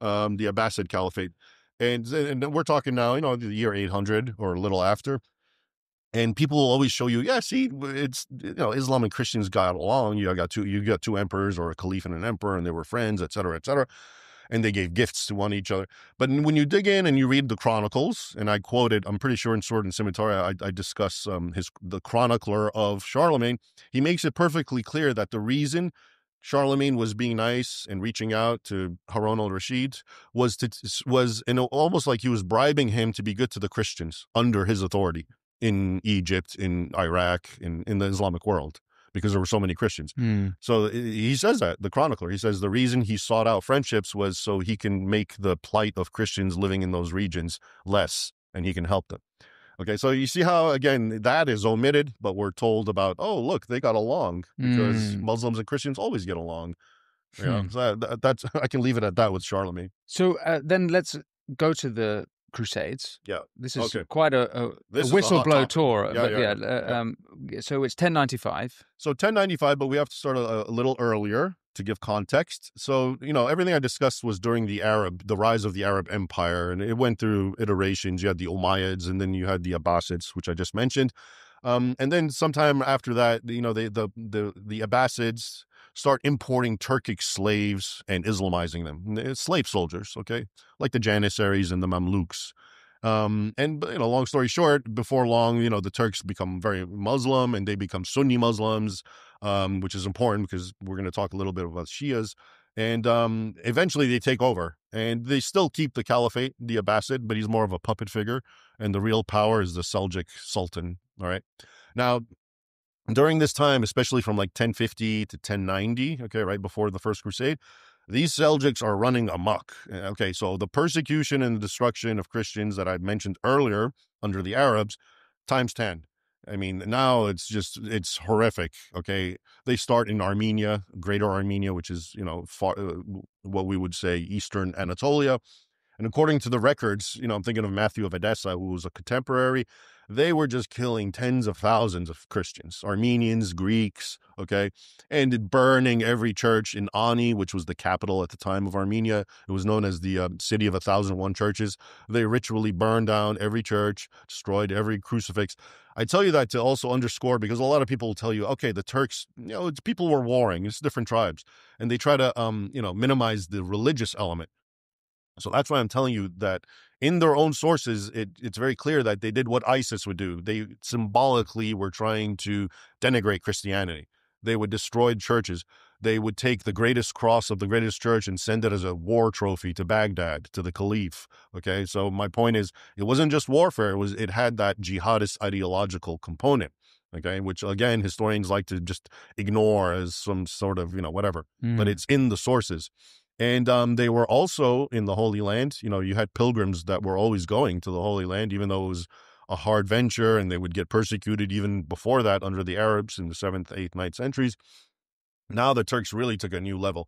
Abbasid Caliphate. And we're talking now, the year 800 or a little after. And people will always show you, yeah, see, it's, Islam and Christians got along. You got two emperors, or a caliph and an emperor, and they were friends, et cetera, and they gave gifts to one each other. But when you dig in and you read the chronicles, and I quoted, I'm pretty sure in Sword and Scimitar, I discuss the chronicler of Charlemagne. He makes it perfectly clear that the reason Charlemagne was being nice and reaching out to Harun al-Rashid was almost like he was bribing him to be good to the Christians under his authority in Egypt, in Iraq, in the Islamic world, because there were so many Christians. So he says that, the chronicler, he says the reason he sought out friendships was so he can make the plight of Christians living in those regions less, and he can help them. Okay, so you see how, again, that is omitted, but we're told about, oh, look, they got along, because Muslims and Christians always get along. So that's I can leave it at that with Charlemagne. So then let's go to the Crusades. Yeah. This is Okay. quite a whistle-blow tour. So it's 1095. So 1095, but we have to start a little earlier to give context. So, everything I discussed was during the rise of the Arab Empire, and it went through iterations. You had the Umayyads, and then you had the Abbasids, which I just mentioned. And then sometime after that, the Abbasids start importing Turkic slaves and Islamizing them. Slave soldiers, okay? Like the Janissaries and the Mamluks. And long story short, before long, the Turks become very Muslim, and they become Sunni Muslims, which is important because we're going to talk a little bit about Shias. And eventually they take over, and they still keep the caliphate, the Abbasid, but he's more of a puppet figure, and the real power is the Seljuk Sultan. All right. Now, during this time, especially from like 1050 to 1090, okay, right before the First Crusade, these Seljuks are running amok. Okay, so the persecution and the destruction of Christians that I mentioned earlier under the Arabs, times 10. I mean, now it's horrific. Okay, they start in Armenia, Greater Armenia, which is, what we would say Eastern Anatolia. And according to the records, I'm thinking of Matthew of Edessa, who was a contemporary. They were just killing tens of thousands of Christians, Armenians, Greeks, okay, and burning every church in Ani, which was the capital at the time of Armenia. It was known as the city of 1,001 churches. They ritually burned down every church, destroyed every crucifix. I tell you that to also underscore, because a lot of people will tell you, okay, the Turks, people were warring, it's different tribes, and they try to, minimize the religious element. So that's why I'm telling you that in their own sources, it's very clear that they did what ISIS would do. They symbolically were trying to denigrate Christianity. They would destroy churches. They would take the greatest cross of the greatest church and send it as a war trophy to Baghdad, to the caliph. Okay, so my point is, it wasn't just warfare. It had that jihadist ideological component. Okay, which again, historians like to just ignore as some sort of, whatever, but it's in the sources. And they were also in the Holy Land. You had pilgrims that were always going to the Holy Land, even though it was a hard venture, and they would get persecuted even before that under the Arabs in the 7th, 8th, 9th centuries. Now the Turks really took a new level.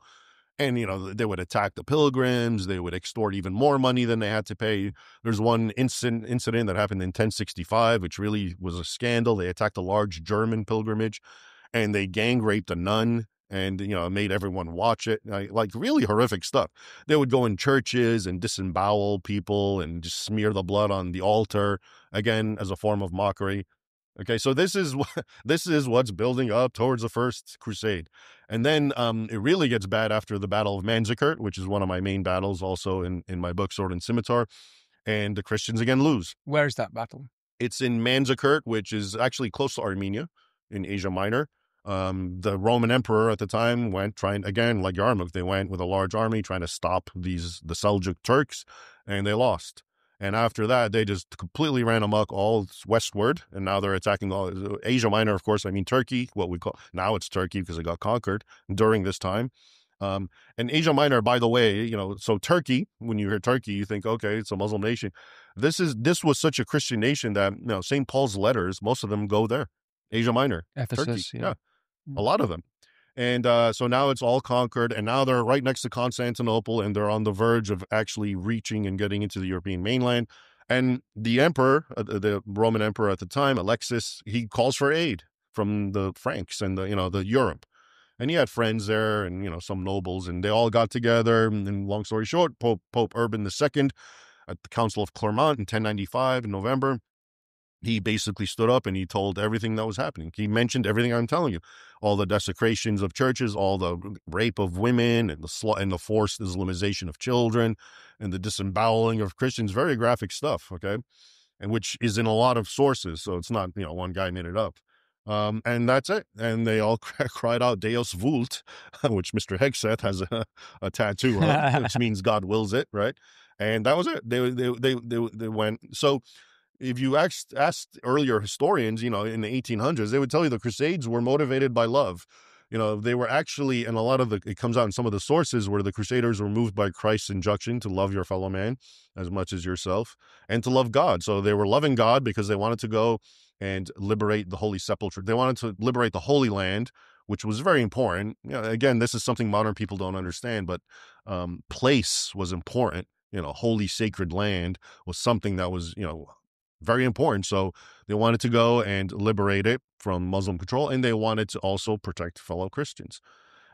And, they would attack the pilgrims. They would extort even more money than they had to pay. There's one incident that happened in 1065, which really was a scandal. They attacked a large German pilgrimage, and they gang raped a nun, and, made everyone watch it. Like really horrific stuff. They would go in churches and disembowel people and just smear the blood on the altar, again, as a form of mockery. Okay, so this is what's building up towards the First Crusade. And then it really gets bad after the Battle of Manzikert, which is one of my main battles also in my book, Sword and Scimitar. And the Christians again lose. Where is that battle? It's in Manzikert, which is actually close to Armenia in Asia Minor. The Roman emperor at the time went trying, again, like Yarmouk, they went with a large army trying to stop the Seljuk Turks, and they lost. And after that, they just completely ran amok all westward, and now they're attacking all Asia Minor, of course. I mean, Turkey, what we call, now it's Turkey because it got conquered during this time. And Asia Minor, by the way, so Turkey, when you hear Turkey, you think, okay, it's a Muslim nation. This was such a Christian nation that, St. Paul's letters, most of them go there. Asia Minor, Ephesus, Turkey, yeah. A lot of them. And so now it's all conquered, and now they're right next to Constantinople, and they're on the verge of actually reaching and getting into the European mainland. And the emperor, the Roman emperor at the time, Alexis, he calls for aid from the Franks and the Europe. And he had friends there and, some nobles, and they all got together. And long story short, Pope Urban II at the Council of Clermont in 1095 in November, he basically stood up and he told everything that was happening. He mentioned everything I'm telling you, all the desecrations of churches, all the rape of women, and the forced Islamization of children, and the disemboweling of Christians. Very graphic stuff, okay, and which is in a lot of sources, so it's not one guy made it up. And that's it. And they all cried out Deus vult, which Mr. Hegseth has a tattoo of, which means God wills it, right? And that was it. They went. So if you asked earlier historians, in the 1800s, they would tell you the Crusades were motivated by love. They were actually, and it comes out in some of the sources where the Crusaders were moved by Christ's injunction to love your fellow man as much as yourself and to love God. So they were loving God because they wanted to go and liberate the Holy Sepulchre. They wanted to liberate the Holy Land, which was very important. Again, this is something modern people don't understand, but place was important. Holy sacred land was something that was, very important. So they wanted to go and liberate it from Muslim control, and they wanted to also protect fellow Christians.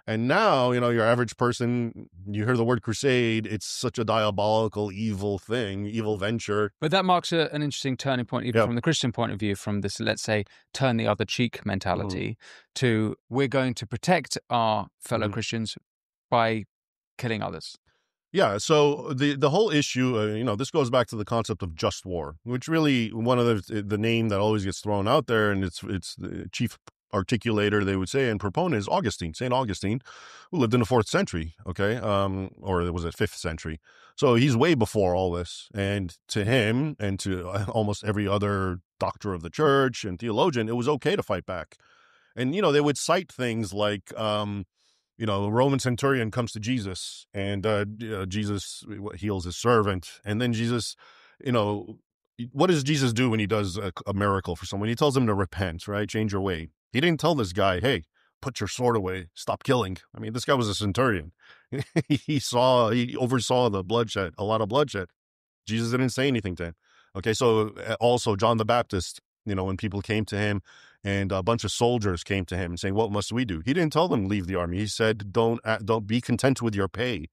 And now, your average person, you hear the word crusade, it's such a diabolical, evil thing, evil venture. But that marks an interesting turning point, even from the Christian point of view, from this, let's say, turn the other cheek mentality to we're going to protect our fellow Christians by killing others. Yeah, so the whole issue, this goes back to the concept of just war, which really one of the name that always gets thrown out there, and it's the chief articulator, they would say, and proponent is St. Augustine, who lived in the 4th century, okay, or was it 5th century? So he's way before all this, and to him and to almost every other doctor of the church and theologian, it was okay to fight back. And, they would cite things like, a Roman centurion comes to Jesus, and Jesus heals his servant. And then Jesus, what does Jesus do when he does a miracle for someone? He tells them to repent, right? Change your way. He didn't tell this guy, hey, put your sword away, stop killing. I mean, this guy was a centurion. He oversaw the bloodshed, a lot of bloodshed. Jesus didn't say anything to him. Okay, so also John the Baptist, when people came to him and a bunch of soldiers came to him and saying, what must we do? He didn't tell them leave the army. He said, don't be content with your pay.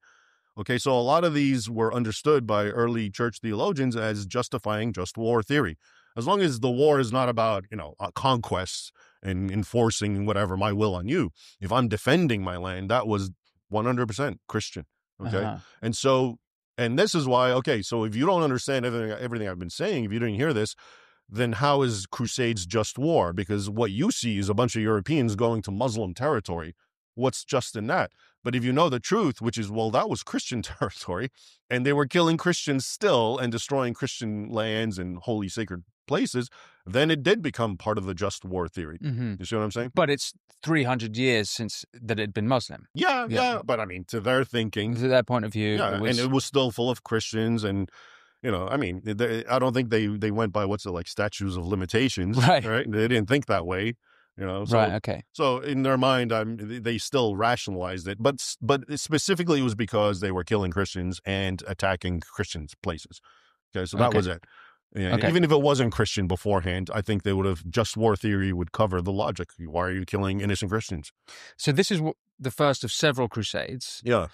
Okay, so a lot of these were understood by early church theologians as justifying just war theory. As long as the war is not about, conquests and enforcing whatever, my will on you. If I'm defending my land, that was 100% Christian. Okay, and this is why, so if you don't understand everything I've been saying, if you didn't hear this, then how is Crusades just war? Because what you see is a bunch of Europeans going to Muslim territory. What's just in that? But if you know the truth, which is, well, that was Christian territory, and they were killing Christians still and destroying Christian lands and holy sacred places, then it did become part of the just war theory. You see what I'm saying? But it's 300 years since that it had been Muslim. Yeah. But I mean, to their thinking, to their point of view, and it was still full of Christians and. I mean, I don't think they went by statutes of limitations, right? They didn't think that way, So, right? Okay. So in their mind, they still rationalized it, but specifically it was because they were killing Christians and attacking Christians' places. Okay, so that was it. Yeah, even if it wasn't Christian beforehand, I think they would have just war theory would cover the logic. Why are you killing innocent Christians? So this is the first of several crusades. Yeah.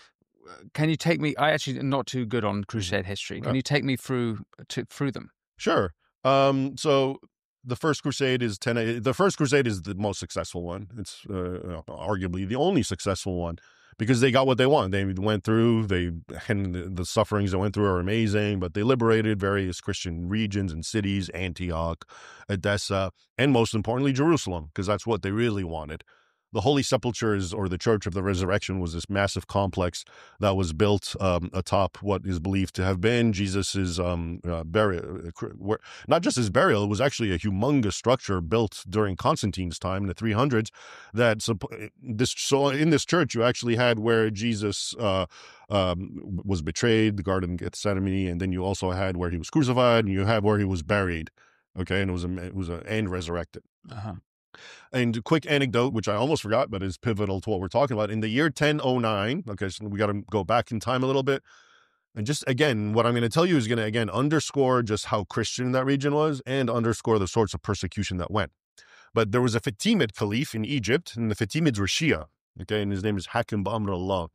Can you take me? I actually am not too good on crusade history. Can you take me through them? Sure. So the first crusade is the most successful one. It's arguably the only successful one because they got what they want. They went through. And the sufferings they went through are amazing. But they liberated various Christian regions and cities: Antioch, Edessa, and most importantly, Jerusalem, because that's what they really wanted. The Holy Sepulchres, or the Church of the Resurrection, was this massive complex that was built atop what is believed to have been Jesus's burial. Not just his burial, it was actually a humongous structure built during Constantine's time in the 300s. So in this church, you actually had where Jesus was betrayed, the Garden of Gethsemane, and then you also had where he was crucified, and you had where he was buried. Okay, and it was and resurrected. And a quick anecdote, which I almost forgot, but is pivotal to what we're talking about. In the year 1009, okay, so we got to go back in time a little bit. And just, again, what I'm going to tell you is going to, again, underscore just how Christian that region was and underscore the sorts of persecution that went. But there was a Fatimid caliph in Egypt, and the Fatimids were Shia, okay, and his name is Hakim Ba'amr Allah.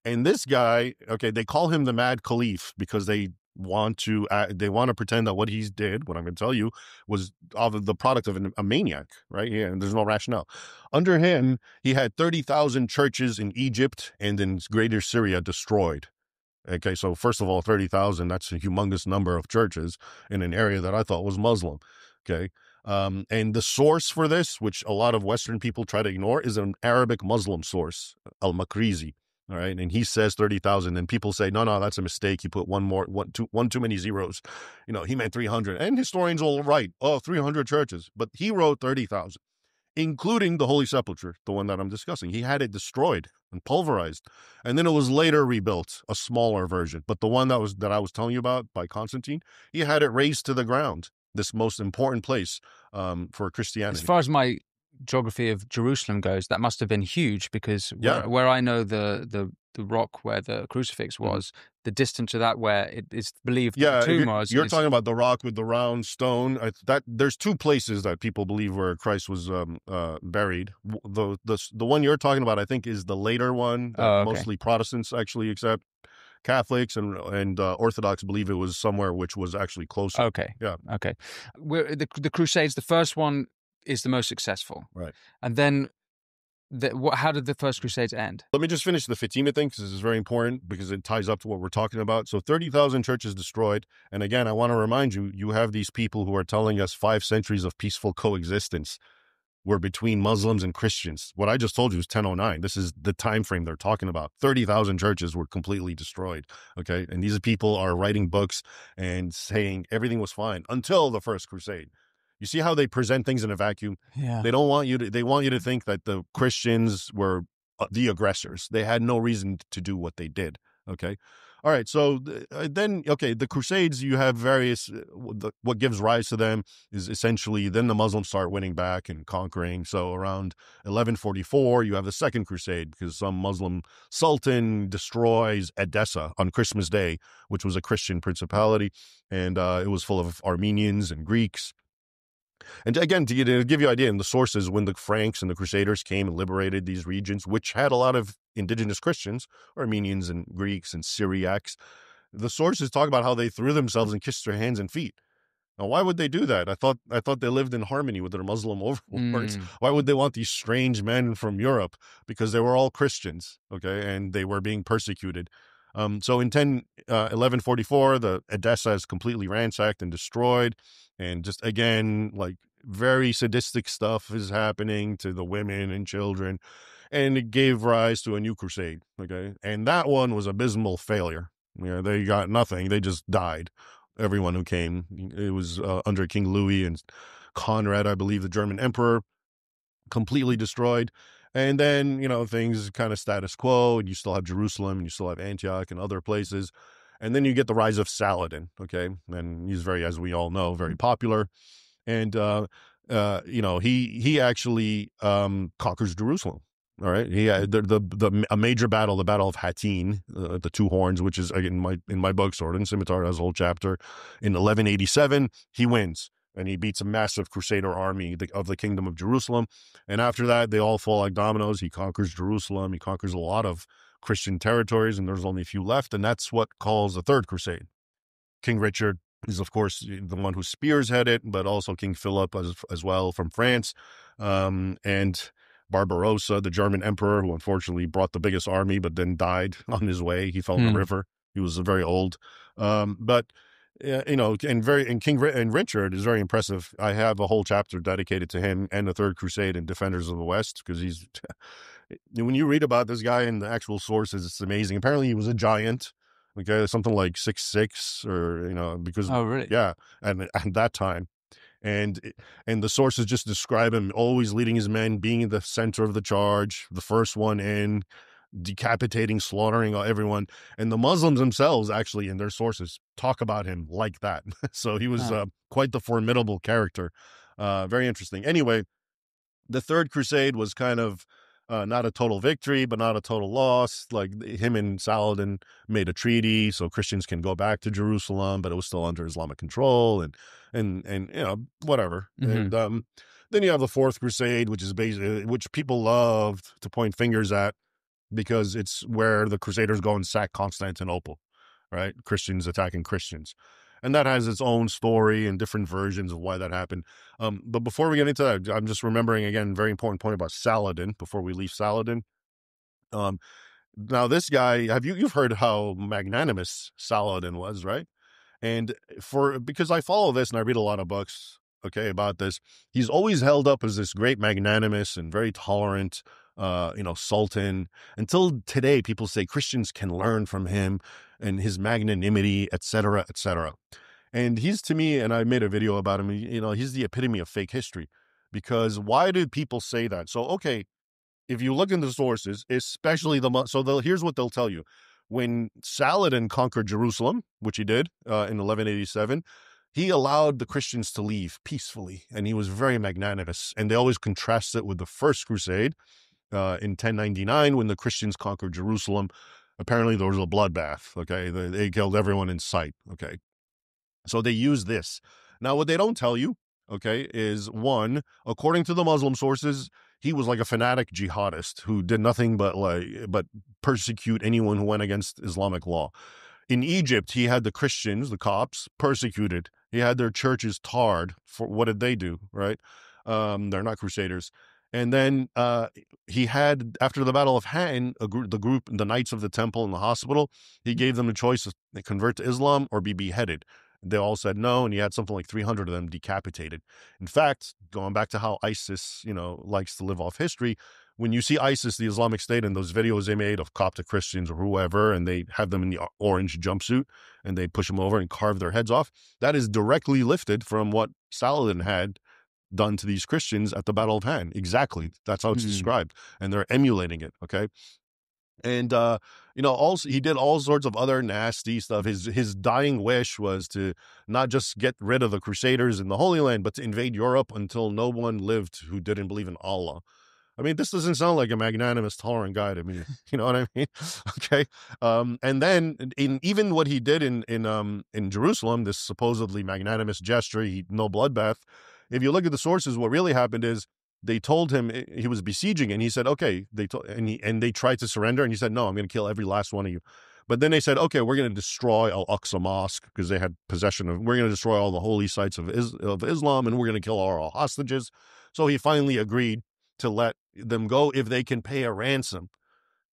And this guy, okay, they call him the Mad Caliph because they want to pretend that what he did, what I'm going to tell you, was the product of a maniac, right? Yeah, and there's no rationale. Under him, he had 30,000 churches in Egypt and in greater Syria destroyed. Okay, so first of all, 30,000, that's a humongous number of churches in an area that I thought was Muslim. Okay. And the source for this, which a lot of Western people try to ignore, is an Arabic Muslim source, Al-Makrizi. All right. And he says 30,000, and people say, no, that's a mistake. He put one too many zeros. He meant 300. And historians will write, 300 churches. But he wrote 30,000, including the Holy Sepulchre, the one that I'm discussing. He had it destroyed and pulverized. And then it was later rebuilt, a smaller version. But the one that I was telling you about by Constantine, he had it razed to the ground, this most important place for Christianity. As far as my geography of Jerusalem goes, that must have been huge, because where I know the rock where the crucifix was, the distance to that where it is believed that the tomb was. You're talking about the rock with the round stone. There's two places that people believe where Christ was buried. The one you're talking about, I think, is the later one that mostly Protestants actually accept. Catholics and Orthodox believe it was somewhere which was actually closer. Okay. Yeah. Okay. The Crusades, the first one is the most successful. Right. And then how did the first Crusades end? Let me just finish the Fatima thing, because this is very important, because it ties up to what we're talking about. So 30,000 churches destroyed. And again, I want to remind you, you have these people who are telling us 5 centuries of peaceful coexistence were between Muslims and Christians. What I just told you is 1009. This is the time frame they're talking about. 30,000 churches were completely destroyed. Okay. And these people are writing books and saying everything was fine until the First Crusade. You see how they present things in a vacuum? Yeah. They want you to think that the Christians were the aggressors. They had no reason to do what they did. Okay. All right. So the Crusades, you have various, what gives rise to them is essentially then the Muslims start winning back and conquering. So around 1144, you have the Second Crusade, because some Muslim sultan destroys Edessa on Christmas Day, which was a Christian principality. And it was full of Armenians and Greeks. And again, to give you an idea in the sources, when the Franks and the Crusaders came and liberated these regions, which had a lot of indigenous Christians, Armenians and Greeks and Syriacs, the sources talk about how they threw themselves and kissed their hands and feet. Now, why would they do that? I thought they lived in harmony with their Muslim overlords. Why would they want these strange men from Europe? Because they were all Christians, okay, and they were being persecuted. So in 1144, the Edessa is completely ransacked and destroyed. And just, again, like, very sadistic stuff is happening to the women and children. And it gave rise to a new crusade, okay? And that one was abysmal failure. They got nothing. They just died. Everyone who came. It was under King Louis and Conrad, I believe, the German emperor, completely destroyed. And then, things kind of status quo, and you still have Jerusalem, and you still have Antioch and other places. And then you get the rise of Saladin, okay? And he's as we all know, very popular. And, he actually conquers Jerusalem, all right? He had a major battle, the Battle of Hattin, the Two Horns, which is, in my book, Sword and Scimitar, has a whole chapter. In 1187, he wins. And he beats a massive Crusader army of the Kingdom of Jerusalem. And after that, they all fall like dominoes. He conquers Jerusalem. He conquers a lot of Christian territories, and there's only a few left. And that's what calls the Third Crusade. King Richard is, of course, the one who spearheaded it, but also King Philip as well from France. And Barbarossa, the German emperor, who unfortunately brought the biggest army, but then died on his way. He fell in the river. He was very old. King Richard is very impressive. I have a whole chapter dedicated to him and the Third Crusade and Defenders of the West, because when you read about this guy in the actual sources, it's amazing. Apparently he was a giant, okay, something like 6'6", or, because, oh, really? Yeah. And at that time, and the sources just describe him always leading his men, being in the center of the charge, the first one in, decapitating, slaughtering everyone. And the Muslims themselves, actually, in their sources, talk about him like that. So he was quite the formidable character. Very interesting. Anyway, the Third Crusade was kind of not a total victory, but not a total loss. Like, him and Saladin made a treaty so Christians can go back to Jerusalem, but it was still under Islamic control, and whatever. And then you have the Fourth Crusade, which people love to point fingers at, because it's where the Crusaders go and sack Constantinople. right? Christians attacking Christians. And that has its own story and different versions of why that happened. But before we get into that, I'm just remembering, again, very important point about Saladin before we leave Saladin. Now, this guy, you've heard how magnanimous Saladin was, right? And because I follow this and I read a lot of books, okay, about this, he's always held up as this great magnanimous and very tolerant, sultan. Until today, people say Christians can learn from him and his magnanimity, etc., etc. And he's, to me, and I made a video about him, he's the epitome of fake history. Because why do people say that? So, okay, if you look into sources, especially here's what they'll tell you. When Saladin conquered Jerusalem, which he did in 1187, he allowed the Christians to leave peacefully, and he was very magnanimous. And they always contrast it with the First Crusade in 1099, when the Christians conquered Jerusalem. Apparently, there was a bloodbath, okay? They killed everyone in sight, okay? So they use this. Now, what they don't tell you, okay, is one, according to the Muslim sources, he was like a fanatic jihadist who did nothing but persecute anyone who went against Islamic law. In Egypt, he had the Christians, the Copts, persecuted. He had their churches tarred. For what did they do, right? They're not crusaders. And then he had, after the Battle of Hattin, the Knights of the Temple and the Hospital, he gave them a choice to convert to Islam or be beheaded. They all said no, and he had something like 300 of them decapitated. In fact, going back to how ISIS, likes to live off history, when you see ISIS, the Islamic State, and those videos they made of Coptic Christians or whoever, and they have them in the orange jumpsuit, and they push them over and carve their heads off, that is directly lifted from what Saladin had done to these Christians at the Battle of Hattin. Exactly. That's how it's described. And they're emulating it, okay? And, also he did all sorts of other nasty stuff. His dying wish was to not just get rid of the Crusaders in the Holy Land, but to invade Europe until no one lived who didn't believe in Allah. I mean, this doesn't sound like a magnanimous, tolerant guy to me. You know what I mean? Okay. And then even what he did in Jerusalem, this supposedly magnanimous gesture, no bloodbath. If you look at the sources, what really happened is, they told him he was besieging, and he said, okay. They tried to surrender, and he said, no, I'm going to kill every last one of you. But then they said, okay, we're going to destroy Al-Aqsa Mosque, because they had possession of. We're going to destroy all the holy sites of Islam, and we're going to kill all our hostages. So he finally agreed to let them go if they can pay a ransom.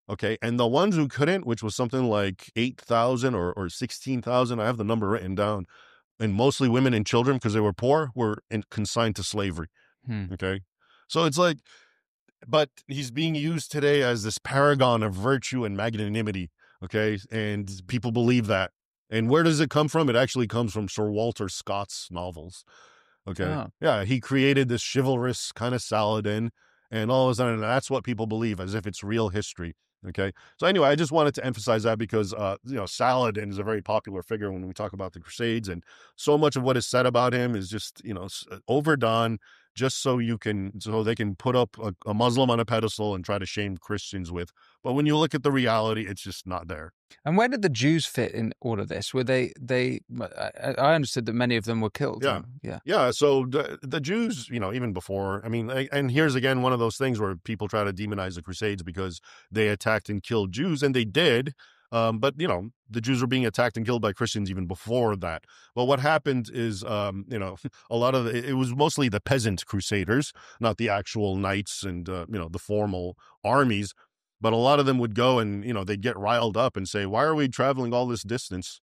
Okay, and the ones who couldn't, which was something like 8,000 or 16,000, I have the number written down, and mostly women and children because they were poor, were consigned to slavery. Okay. So it's like, but he's being used today as this paragon of virtue and magnanimity, okay? And people believe that. And where does it come from? It actually comes from Sir Walter Scott's novels, okay? Oh. Yeah, he created this chivalrous kind of Saladin, and all of a sudden, that's what people believe, as if it's real history, okay? So anyway, I just wanted to emphasize that because, Saladin is a very popular figure when we talk about the Crusades, and so much of what is said about him is just, overdone, just so they can put up a Muslim on a pedestal and try to shame Christians with. But when you look at the reality, it's just not there. And where did the Jews fit in all of this? Were I understood that many of them were killed. Yeah. So the Jews, even before, and here's again one of those things where people try to demonize the Crusades because they attacked and killed Jews, and they did. But the Jews were being attacked and killed by Christians even before that. Well, what happened is, a lot of it was mostly the peasant crusaders, not the actual knights and, the formal armies. But a lot of them would go and, they'd get riled up and say, why are we traveling all this distance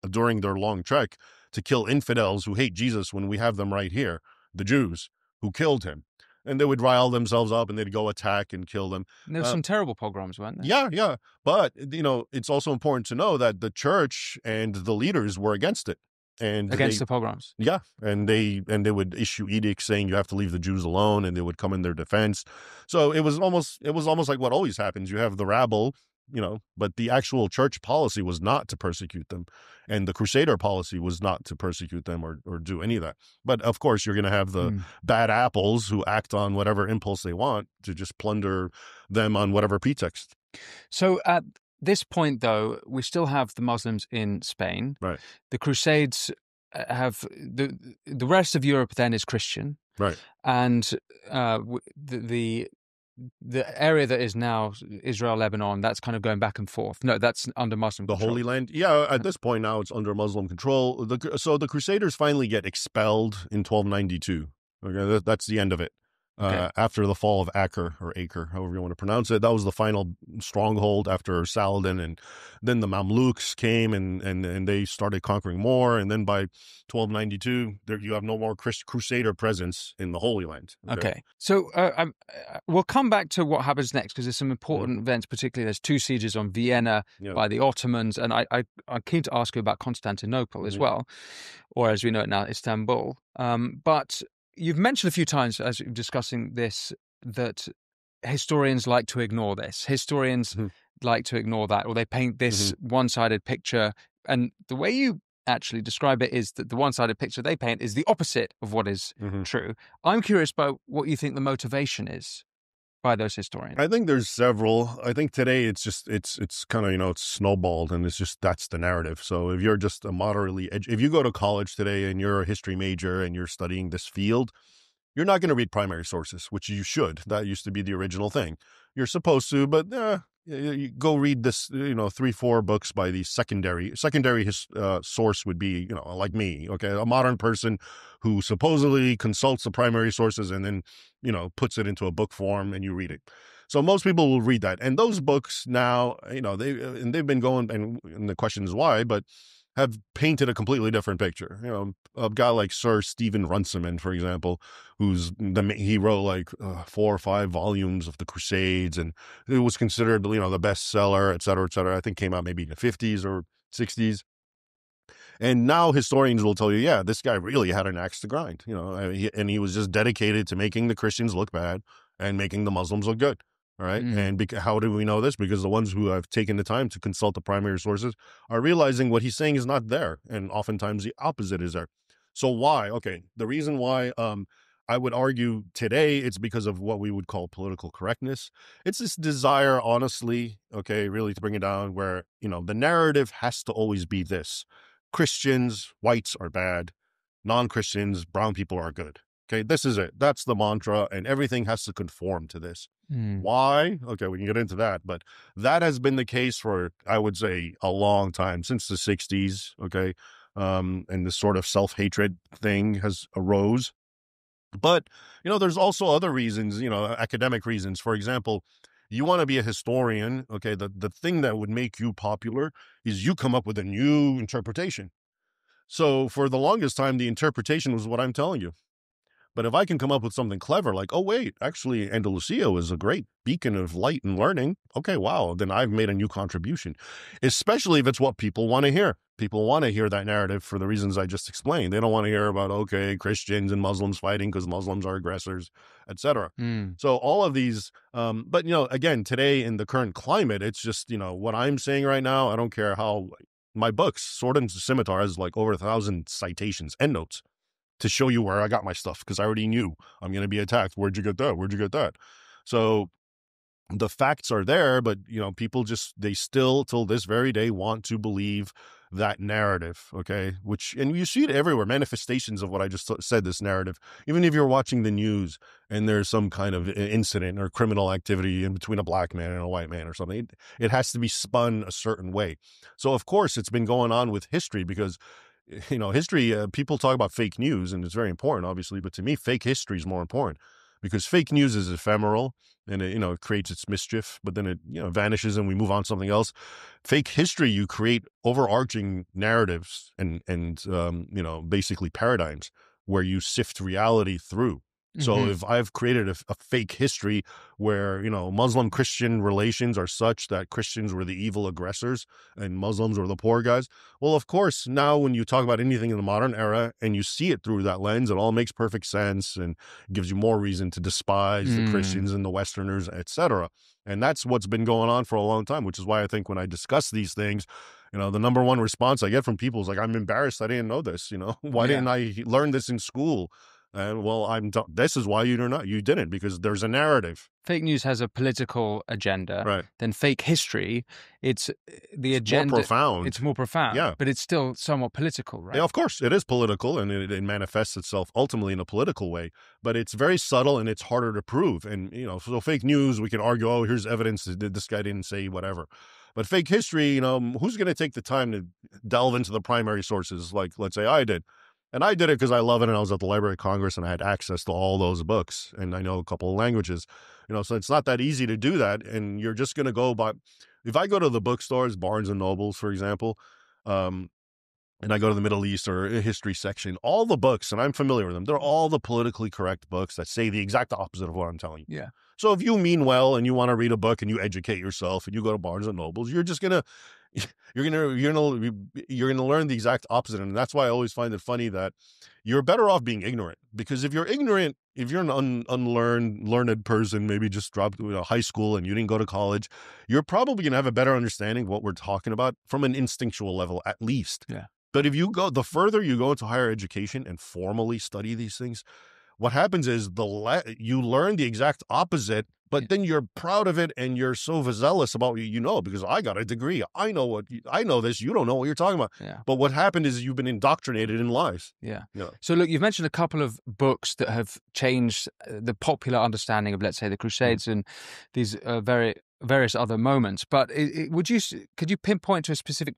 during their long trek to kill infidels who hate Jesus when we have them right here, the Jews who killed him? And they would rile themselves up and they'd go attack and kill them. And there were some terrible pogroms, weren't there? Yeah. But, it's also important to know that the church and the leaders were against it. And against the pogroms. Yeah. And they would issue edicts saying you have to leave the Jews alone, and they would come in their defense. So it was almost like what always happens. You have the rabble, but the actual church policy was not to persecute them. And the Crusader policy was not to persecute them or do any of that. But of course, you're going to have the bad apples who act on whatever impulse they want to just plunder them on whatever pretext. So at this point, though, we still have the Muslims in Spain. Right. The Crusades have the rest of Europe then is Christian. Right. And the the area that is now Israel, Lebanon, that's kind of going back and forth. No, that's under Muslim The control. Holy Land, yeah, at this point now it's under Muslim control. So the Crusaders finally get expelled in 1292. Okay, that's the end of it. Okay. After the fall of Acre, or Acre, however you want to pronounce it, that was the final stronghold after Saladin, and then the Mamluks came and they started conquering more, and then by 1292, you have no more Crusader presence in the Holy Land. Okay. So we'll come back to what happens next, because there's some important events, particularly there's 2 sieges on Vienna by the Ottomans, and I'm keen to ask you about Constantinople as well, or as we know it now, Istanbul. But you've mentioned a few times as we're discussing this that historians like to ignore this. Historians like to ignore that, or they paint this one-sided picture. And the way you actually describe it is that the one-sided picture they paint is the opposite of what is true. I'm curious about what you think the motivation is by those historians. I think there's several. I think today it's kind of, it's snowballed, and it's just, that's the narrative. So if you're just a moderately, if you go to college today and you're a history major and you're studying this field, you're not going to read primary sources, which you should. That used to be the original thing. You're supposed to, but you go read this, 3-4 books by the secondary source would be, like me, okay, a modern person who supposedly consults the primary sources and then, puts it into a book form and you read it. So most people will read that. And those books now, they've been going, and the question is why, but have painted a completely different picture. A guy like Sir Stephen Runciman, for example, he wrote like 4 or 5 volumes of the Crusades, and it was considered, the bestseller, et cetera, et cetera. I think came out maybe in the 50s or 60s. And now historians will tell you, yeah, this guy really had an axe to grind, and he was just dedicated to making the Christians look bad and making the Muslims look good. All right. And how do we know this? Because the ones who have taken the time to consult the primary sources are realizing what he's saying is not there. And oftentimes the opposite is there. So why? Okay. The reason why I would argue today, it's because of what we would call political correctness. It's this desire, honestly, okay, really to bring it down where, the narrative has to always be this. Christians, whites are bad. Non-Christians, brown people are good. Okay, this is it. That's the mantra, and everything has to conform to this. Why? Okay, we can get into that, but that has been the case for, I would say, a long time, since the 60s, okay? And this sort of self-hatred thing has arose. But, there's also other reasons, academic reasons. For example, you want to be a historian, okay, the thing that would make you popular is you come up with a new interpretation. So for the longest time, the interpretation was what I'm telling you. But if I can come up with something clever, like, oh, wait, actually, Andalusia was a great beacon of light and learning. Okay, wow, then I've made a new contribution, especially if it's what people want to hear. People want to hear that narrative for the reasons I just explained. They don't want to hear about, okay, Christians and Muslims fighting because Muslims are aggressors, etc. So all of these, but, again, today in the current climate, it's just, what I'm saying right now, I don't care how my books, Sword and Scimitar, has like over 1,000 citations, endnotes, to show you where I got my stuff, because I already knew I'm going to be attacked. Where'd you get that? Where'd you get that? So the facts are there, but, people they still, till this very day, want to believe that narrative, okay? And you see it everywhere, manifestations of what I just said, this narrative. Even if you're watching the news and there's some kind of incident or criminal activity in between a black man and a white man or something, it has to be spun a certain way. So, of course, it's been going on with history, because history, people talk about fake news, and it's very important, obviously, but to me, fake history is more important, because fake news is ephemeral, and it creates its mischief, but then it, vanishes and we move on to something else. Fake history, you create overarching narratives and basically paradigms where you sift reality through. So if I've created a fake history where, Muslim-Christian relations are such that Christians were the evil aggressors and Muslims were the poor guys, well, of course, now when you talk about anything in the modern era and you see it through that lens, it all makes perfect sense and gives you more reason to despise the Christians and the Westerners, etc. And that's what's been going on for a long time, which is why I think when I discuss these things, the number one response I get from people is like, I'm embarrassed I didn't know this, why didn't I learn this in school? And well, this is why you didn't, because there's a narrative. Fake news has a political agenda. Right. Then fake history, it's the agenda. More profound. It's more profound. Yeah. But it's still somewhat political, right? Yeah, of course, it is political, and it manifests itself ultimately in a political way. But it's very subtle, and it's harder to prove. And, so fake news, we can argue, oh, here's evidence that this guy didn't say whatever. But fake history, who's going to take the time to delve into the primary sources like, let's say, I did? And I did it because I love it, and I was at the Library of Congress, and I had access to all those books, and I know a couple of languages. So it's not that easy to do that, and you're just going to go by. If I go to the bookstores, Barnes and Nobles, for example, and I go to the Middle East or a history section, all the books, and I'm familiar with them, they're all the politically correct books that say the exact opposite of what I'm telling you. Yeah. So if you mean well and you want to read a book and you educate yourself and you go to Barnes and Nobles, you're gonna learn the exact opposite. And that's why I always find it funny that you're better off being ignorant, because if you're ignorant, if you're an learned person, maybe just dropped high school and you didn't go to college, you're probably gonna have a better understanding of what we're talking about from an instinctual level, at least. Yeah. But if the further you go into higher education and formally study these things, what happens is you learn the exact opposite, but then you're proud of it and you're so zealous about what because I got a degree. I know this. You don't know what you're talking about. Yeah. But what happened is you've been indoctrinated in lies. Yeah. So look, you've mentioned a couple of books that have changed the popular understanding of, let's say, the Crusades and these various other moments. But could you pinpoint to a specific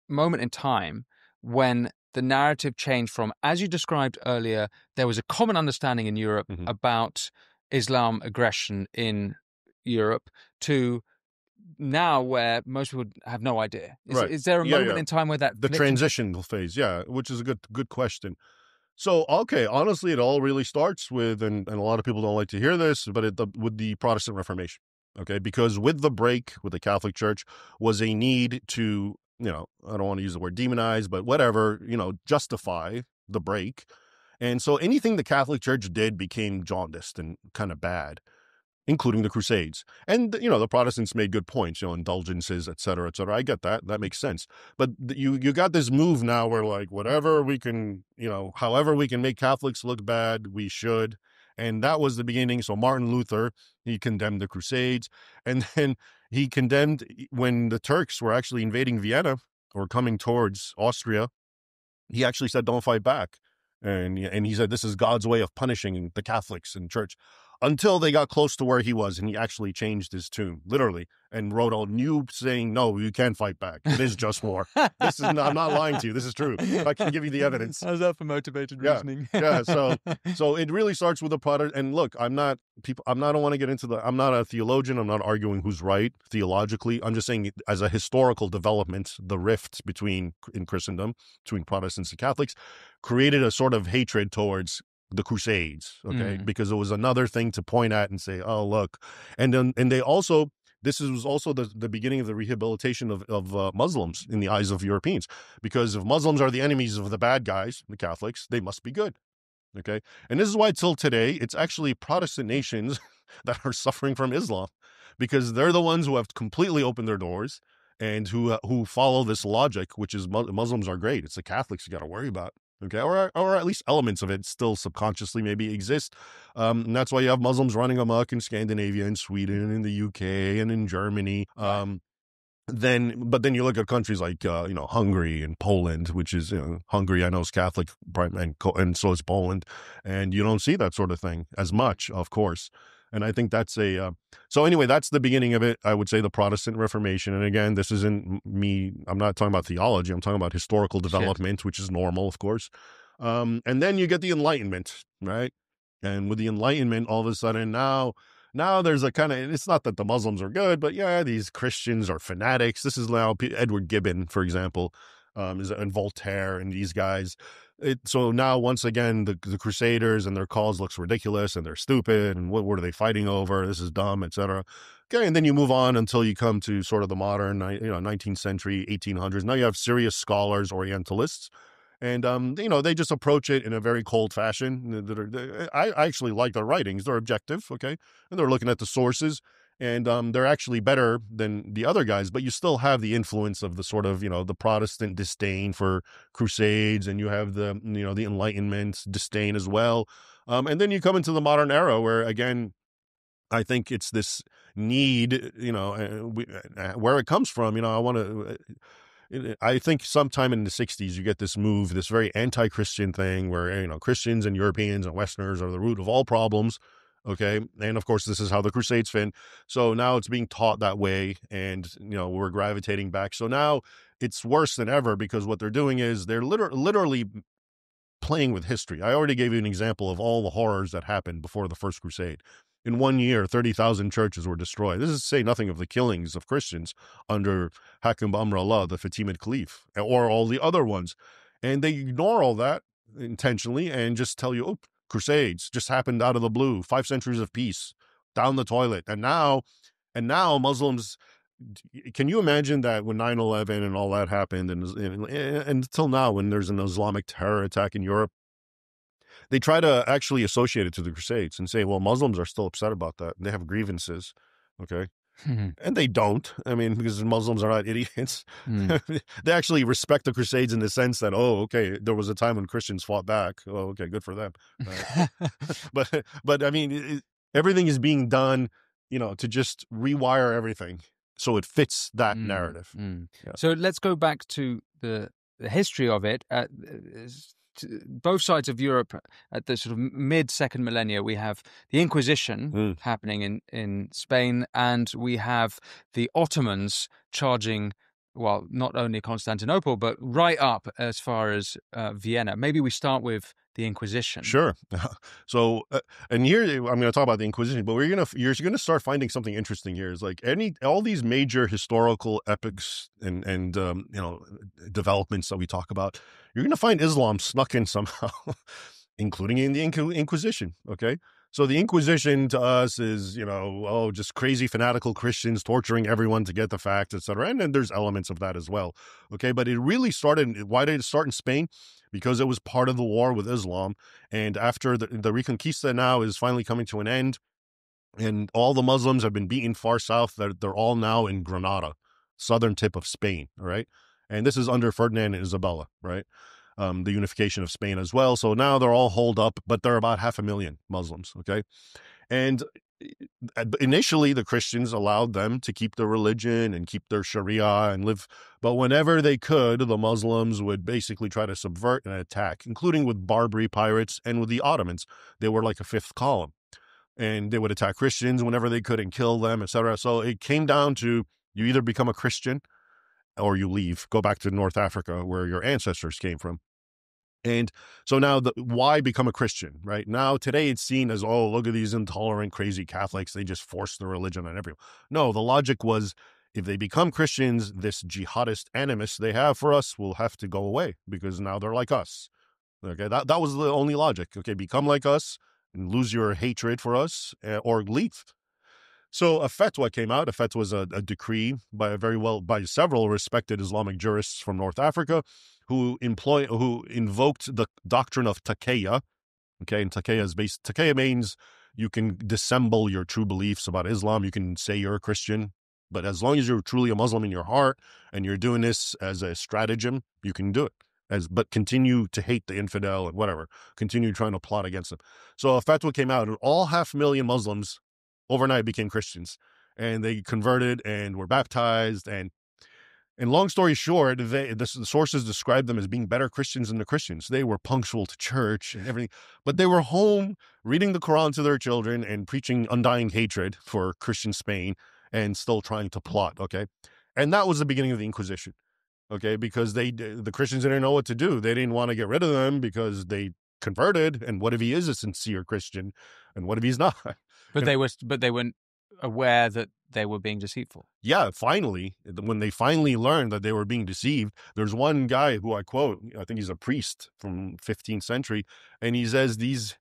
moment in time when the narrative changed from, as you described earlier, there was a common understanding in Europe about Islam aggression in Europe, to now where most people have no idea? Is there a moment in time where that... The transitional phase, which is a good question. So, okay, honestly, it all really starts with, and a lot of people don't like to hear this, but with the Protestant Reformation, okay? Because with the break with the Catholic Church was a need to, I don't want to use the word demonize, but whatever, justify the break. And so anything the Catholic Church did became jaundiced and kind of bad, including the Crusades. And, the Protestants made good points, indulgences, et cetera, et cetera. I get that. That makes sense. But you got this move now where, like, whatever we can, however we can make Catholics look bad, we should. And that was the beginning. So Martin Luther, he condemned the Crusades. And then he condemned, when the Turks were actually invading Vienna or coming towards Austria, he actually said, don't fight back. And he said, this is God's way of punishing the Catholics and church, until they got close to where he was. And he actually changed his tune, literally, and wrote a new saying, no, you can't fight back. It is just war. I'm not lying to you. This is true. I can give you the evidence. How's that for motivated reasoning? So it really starts with a product. And look, I don't want to get into I'm not a theologian. I'm not arguing who's right theologically. I'm just saying, as a historical development, the rift in Christendom between Protestants and Catholics created a sort of hatred towards the Crusades, okay? Because it was another thing to point at and say, oh, look. And they also, this was also the beginning of the rehabilitation of Muslims in the eyes of Europeans. Because if Muslims are the enemies of the bad guys, the Catholics, they must be good, okay? And this is why till today, it's actually Protestant nations that are suffering from Islam, because they're the ones who have completely opened their doors and who follow this logic, which is Muslims are great. It's the Catholics you got to worry about. Okay, or at least elements of it still subconsciously maybe exist. And that's why you have Muslims running amok in Scandinavia and Sweden, in the UK and in Germany. But then you look at countries like Hungary and Poland, which is Hungary, I know, is Catholic, and so is Poland, and you don't see that sort of thing as much, of course. And I think that's so anyway, that's the beginning of it. I would say the Protestant Reformation. And again, this isn't me. I'm not talking about theology. I'm talking about historical development, which is normal, of course. And then you get the Enlightenment, right? And with the Enlightenment, all of a sudden now there's a kind of, it's not that the Muslims are good, but these Christians are fanatics. This is now Edward Gibbon, for example, and Voltaire and these guys. So now, once again, the Crusaders and their cause looks ridiculous and they're stupid and what are they fighting over? This is dumb, etc. Okay, and then you move on until you come to sort of the modern, 19th century, 1800s. Now you have serious scholars, Orientalists, and they just approach it in a very cold fashion. I actually like their writings; they're objective, okay, and they're looking at the sources. and they're actually better than the other guys, but you still have the influence of the sort of, the Protestant disdain for Crusades, and you have the, the Enlightenment disdain as well. And then you come into the modern era where, again, I think it's this need, where it comes from. I think sometime in the 60s, you get this move, this very anti-Christian thing where, Christians and Europeans and Westerners are the root of all problems. Okay. And of course, this is how the Crusades fit. So now it's being taught that way, and, we're gravitating back. So now it's worse than ever, because what they're doing is they're literally playing with history. I already gave you an example of all the horrors that happened before the First Crusade. In 1 year, 30,000 churches were destroyed. This is to say nothing of the killings of Christians under Hakim Amrullah, the Fatimid Caliph, or all the other ones. And they ignore all that intentionally and just tell you, oh, Crusades just happened out of the blue, 5 centuries of peace, down the toilet. And now Muslims, can you imagine that when 9/11 and all that happened, and until now, when there's an Islamic terror attack in Europe, they try to actually associate it to the Crusades and say, well, Muslims are still upset about that. They have grievances. Okay. And they don't. I mean, because Muslims are not idiots. They actually respect the Crusades in the sense that, oh, okay, there was a time when Christians fought back. Oh, okay, good for them. But I mean, everything is being done, to just rewire everything so it fits that narrative. Yeah. So let's go back to the history of it. Both sides of Europe at the sort of mid-second millennia, we have the Inquisition happening in Spain, and we have the Ottomans charging, well, not only Constantinople, but right up as far as Vienna. Maybe we start with the Inquisition. Sure. So, and here I'm going to talk about the Inquisition, but you're going to start finding something interesting here. Is like all these major historical epics and developments that we talk about, you're going to find Islam snuck in somehow, including in the Inquisition. Okay. So the Inquisition to us is, just crazy fanatical Christians torturing everyone to get the facts, etc. And then there's elements of that as well. Okay. But it really started, why did it start in Spain? Because it was part of the war with Islam. And after the Reconquista now is finally coming to an end, and all the Muslims have been beaten far south, they're all now in Granada, southern tip of Spain. All right. And this is under Ferdinand and Isabella, right? The unification of Spain as well. So now they're all holed up, but they're about 500,000 Muslims. Okay. And initially the Christians allowed them to keep their religion and keep their Sharia and live. But whenever they could, the Muslims would basically try to subvert and attack, including with Barbary pirates and with the Ottomans. They were like a fifth column, and they would attack Christians whenever they could and kill them, etc. So it came down to, you either become a Christian or you leave, go back to North Africa where your ancestors came from. And so now, why become a Christian, right? Now, today it's seen as, oh, look at these intolerant, crazy Catholics. They just force their religion on everyone. No, the logic was, if they become Christians, this jihadist animus they have for us will have to go away, because now they're like us. Okay, that was the only logic. Okay, become like us and lose your hatred for us, or leave. So a fatwa came out. A fatwa was a decree by several respected Islamic jurists from North Africa, who invoked the doctrine of taqiyya. Okay, and taqiyya means you can dissemble your true beliefs about Islam. You can say you're a Christian, but as long as you're truly a Muslim in your heart and you're doing this as a stratagem, you can do it. But continue to hate the infidel and whatever. Continue trying to plot against them. So a fatwa came out, and all 500,000 Muslims overnight became Christians, and they converted and were baptized. And long story short, the sources described them as being better Christians than the Christians. They were punctual to church and everything, but they were home reading the Quran to their children and preaching undying hatred for Christian Spain and still trying to plot. Okay. And that was the beginning of the Inquisition. Okay. Because the Christians didn't know what to do. They didn't want to get rid of them because they converted. And what if he is a sincere Christian? And what if he's not? But they weren't aware that they were being deceitful. Yeah, finally, when they finally learned that they were being deceived, there's one guy who I quote, I think he's a priest from 15th century, and he says these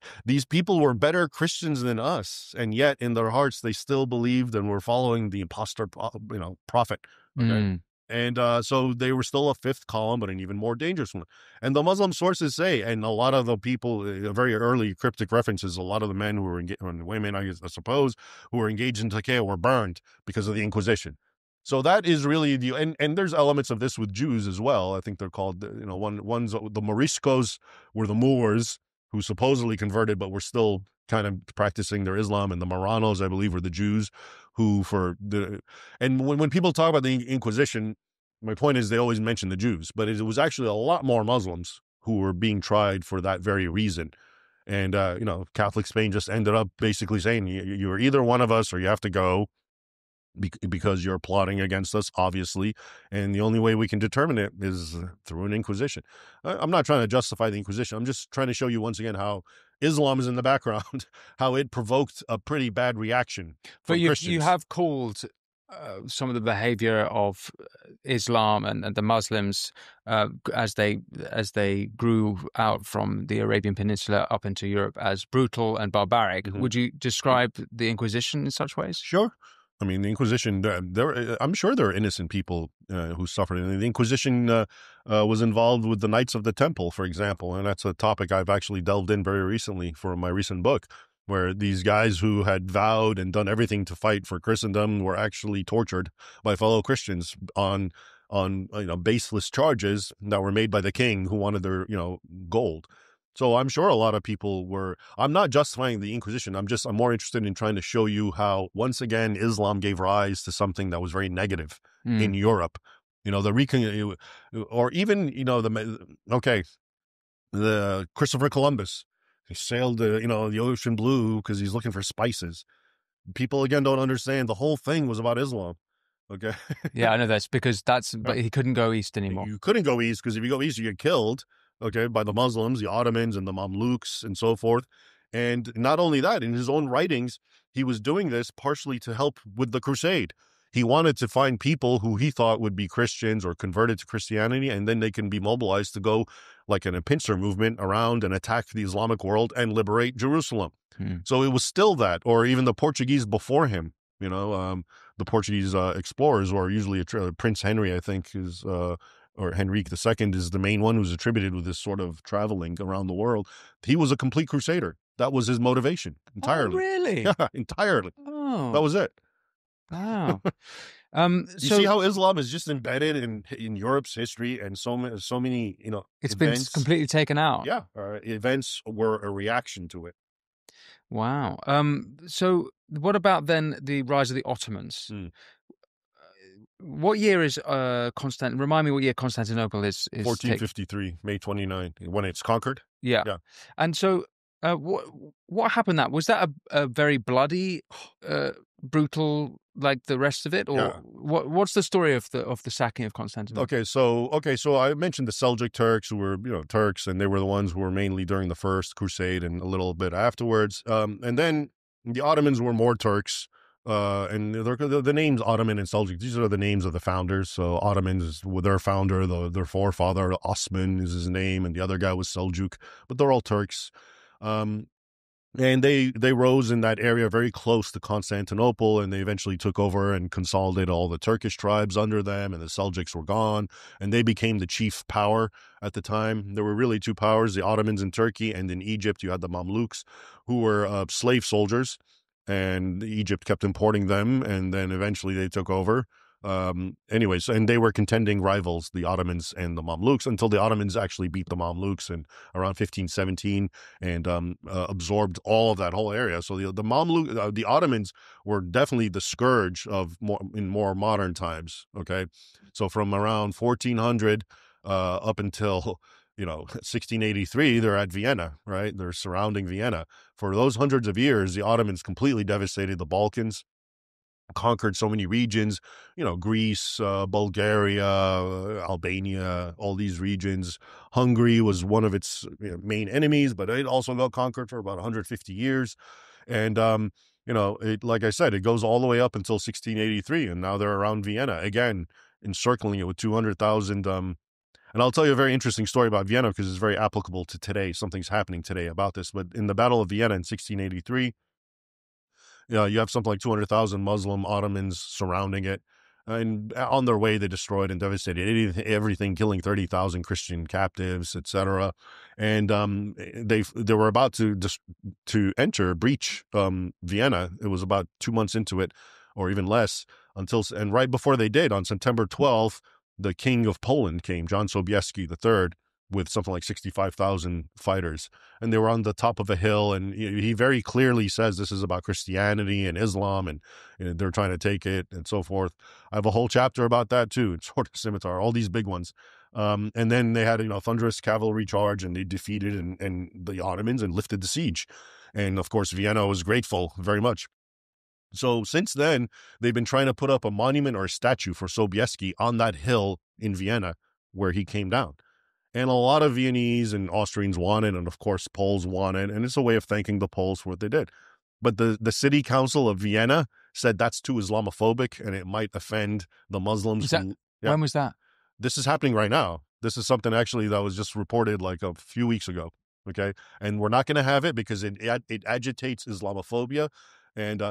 people were better Christians than us, and yet in their hearts they still believed and were following the impostor, prophet. Okay? And so they were still a fifth column, but an even more dangerous one. And the Muslim sources say, and a lot of the people, very early cryptic references, a lot of the men who were engaged, and women, I suppose, who were engaged in Taqiyya were burned because of the Inquisition. So that is really and there's elements of this with Jews as well. I think they're called, one's the Moriscos were the Moors who supposedly converted, but were still kind of practicing their Islam, and the Marranos, I believe, were the Jews who and when people talk about the Inquisition, my point is they always mention the Jews, but it was actually a lot more Muslims who were being tried for that very reason. And, Catholic Spain just ended up basically saying, you're either one of us or you have to go because you're plotting against us, obviously. And the only way we can determine it is through an Inquisition. I'm not trying to justify the Inquisition. I'm just trying to show you once again how Islam is in the background, how it provoked a pretty bad reaction from Christians. You have called some of the behavior of Islam and the Muslims as they grew out from the Arabian Peninsula up into Europe as brutal and barbaric. Mm-hmm. Would you describe the Inquisition in such ways? Sure. I mean, the Inquisition, I'm sure there are innocent people who suffered. The Inquisition was involved with the Knights of the Temple, for example, and that's a topic I've actually delved in very recently for my recent book, where these guys who had vowed and done everything to fight for Christendom were actually tortured by fellow Christians on baseless charges that were made by the king who wanted their gold. So I'm sure a lot of people were. I'm not justifying the Inquisition. I'm more interested in trying to show you how, once again, Islam gave rise to something that was very negative in Europe. Or even the Christopher Columbus. He sailed the ocean blue because he's looking for spices. People again don't understand the whole thing was about Islam. Okay. Yeah, I know that's because but he couldn't go east anymore. You couldn't go east because if you go east, you get killed. Okay, by the Muslims, the Ottomans, and the Mamluks, and so forth. And not only that, in his own writings, he was doing this partially to help with the crusade. He wanted to find people who he thought would be Christians or converted to Christianity, and then they can be mobilized to go, like in a pincer movement, around and attack the Islamic world and liberate Jerusalem. So it was still that, or even the Portuguese before him. The Portuguese explorers, or usually Prince Henry, I think, is... or Henrique II is the main one who's attributed with this sort of traveling around the world. He was a complete crusader. That was his motivation entirely. Oh, really? Yeah, entirely. Oh, that was it. Wow. You see how Islam is just embedded in Europe's history, and so many it's events. Been completely taken out. Yeah, events were a reaction to it. Wow. So what about then the rise of the Ottomans? What year is Remind me what year Constantinople is 1453, May 29, when it's conquered. Yeah. And so what happened? Was that a very bloody, brutal, like the rest of it, or what's the story of the sacking of Constantinople? Okay, so I mentioned the Seljuk Turks, who were Turks, and they were the ones who were mainly during the First Crusade and a little bit afterwards. And then the Ottomans were more Turks. And the names Ottoman and Seljuk, these are the names of the founders. So Ottomans is their founder, their forefather, Osman is his name, and the other guy was Seljuk, but they're all Turks. And they rose in that area very close to Constantinople, and they eventually took over and consolidated all the Turkish tribes under them, and the Seljuks were gone, and they became the chief power at the time. There were really two powers, the Ottomans in Turkey, and in Egypt you had the Mamluks, who were slave soldiers. And Egypt kept importing them, and then eventually they took over. Anyways, and they were contending rivals, the Ottomans and the Mamluks, until the Ottomans actually beat the Mamluks in around 1517 and absorbed all of that whole area. So the Ottomans were definitely the scourge in more modern times. Okay, so from around 1400 up until 1683, they're at Vienna, right? They're surrounding Vienna. For those hundreds of years, the Ottomans completely devastated the Balkans, conquered so many regions, Greece, Bulgaria, Albania, all these regions. Hungary was one of its main enemies, but it also got conquered for about 150 years. And, like I said, it goes all the way up until 1683, and now they're around Vienna, again, encircling it with 200,000 And I'll tell you a very interesting story about Vienna because it's very applicable to today. Something's happening today about this. But in the Battle of Vienna in 1683, you have something like 200,000 Muslim Ottomans surrounding it. And on their way, they destroyed and devastated everything, killing 30,000 Christian captives, etc. And they were about to breach Vienna. It was about 2 months into it, or even less, and right before they did, on September 12th, the King of Poland came, John Sobieski III, with something like 65,000 fighters. And they were on the top of a hill, and he very clearly says this is about Christianity and Islam, and they're trying to take it, and so forth. I have a whole chapter about that too, in Sword of Scimitar, all these big ones. And then they had, thunderous cavalry charge, and they defeated and the Ottomans and lifted the siege. And of course, Vienna was grateful very much. So since then, they've been trying to put up a monument or a statue for Sobieski on that hill in Vienna where he came down. And a lot of Viennese and Austrians wanted, and of course Poles wanted, and it's a way of thanking the Poles for what they did. But the city council of Vienna said that's too Islamophobic and it might offend the Muslims. When was that? This is happening right now. This is something actually that was just reported like a few weeks ago. Okay. And we're not going to have it because it agitates Islamophobia. And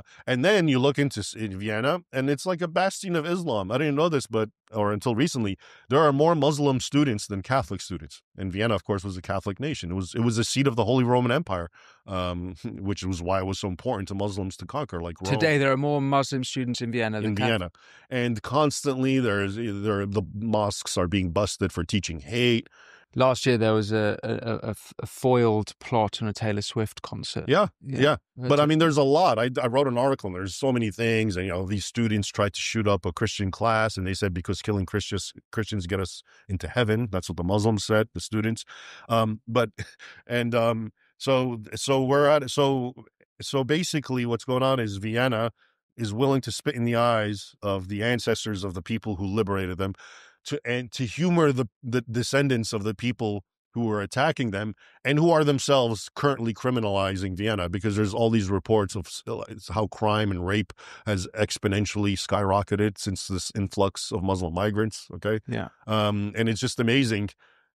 then you look into Vienna, and it's like a bastion of Islam. I didn't know this, or until recently, there are more Muslim students than Catholic students. And Vienna, of course, was a Catholic nation. It was a seat of the Holy Roman Empire, which was why it was so important to Muslims to conquer. Like Rome. Today, there are more Muslim students in Vienna than Vienna, and constantly the mosques are being busted for teaching hate. Last year, there was a foiled plot on a Taylor Swift concert. Yeah. But I mean, there's a lot. I wrote an article, and there's so many things. And, these students tried to shoot up a Christian class, and they said because killing Christians get us into heaven. That's what the Muslims said, the students. So we're at it. So basically what's going on is Vienna is willing to spit in the eyes of the ancestors of the people who liberated them, to humor the descendants of the people who were attacking them and who are themselves currently criminalizing Vienna, because there's all these reports of how crime and rape has exponentially skyrocketed since this influx of Muslim migrants. Okay. Yeah. And it's just amazing.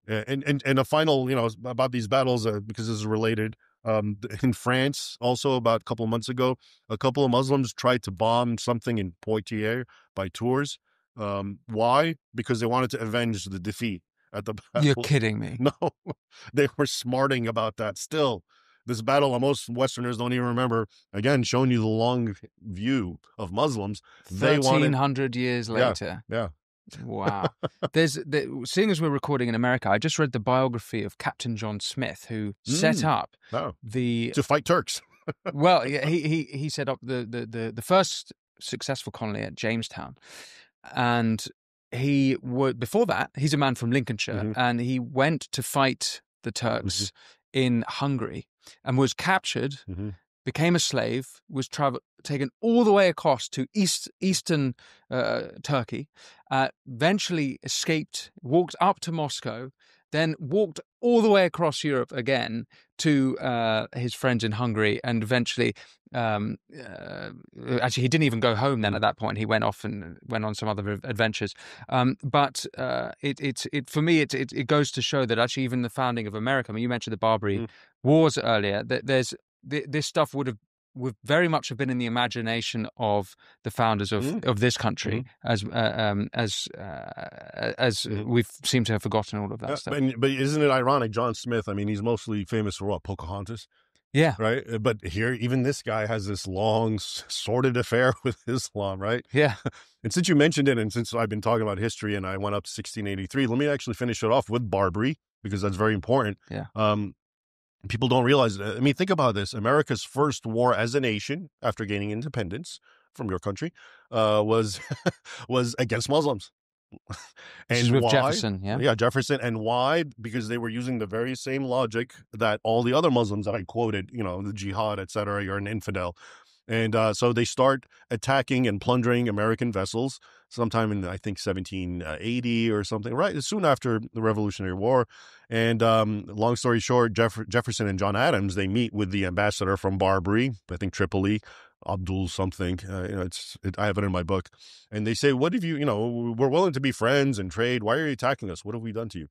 And a final, about these battles, because this is related. In France, also about a couple of months ago, a couple of Muslims tried to bomb something in Poitiers by Tours. Why? Because they wanted to avenge the defeat at the battle. You're kidding me. No, they were smarting about that. Still, this battle, most Westerners don't even remember. Again, showing you the long view of Muslims. 1,300 years later. Yeah. Wow. Seeing as we're recording in America, I just read the biography of Captain John Smith, who set up to fight Turks. Well, he set up the first successful colony at Jamestown. And before that, he's a man from Lincolnshire, and he went to fight the Turks in Hungary and was captured, became a slave, was taken all the way across to eastern Turkey, eventually escaped, walked up to Moscow, then walked all the way across Europe again to his friends in Hungary, and eventually, actually, he didn't even go home then at that point. He went off and went on some other adventures. But for me, it goes to show that actually even the founding of America, I mean, you mentioned the Barbary Wars earlier, that this stuff would very much have been in the imagination of the founders of this country, as we've seemed to have forgotten all of that stuff. But isn't it ironic? John Smith, I mean, he's mostly famous for what? Pocahontas? Yeah. Right? But here, even this guy has this long, sordid affair with Islam, right? Yeah. And since you mentioned it, and since I've been talking about history and I went up to 1683, let me actually finish it off with Barbary, because that's very important. Yeah. People don't realize it. I mean, think about this. America's first war as a nation after gaining independence from your country was against Muslims. And with Jefferson, Yeah, Jefferson. And why? Because they were using the very same logic that all the other Muslims that I quoted, the jihad, etc., you're an infidel. And so they start attacking and plundering American vessels sometime in, I think, 1780 or something, right? Soon after the Revolutionary War. And long story short, Jefferson and John Adams, they meet with the ambassador from Barbary, I think Tripoli, Abdul something. I have it in my book. And they say, what have you, we're willing to be friends and trade. Why are you attacking us? What have we done to you?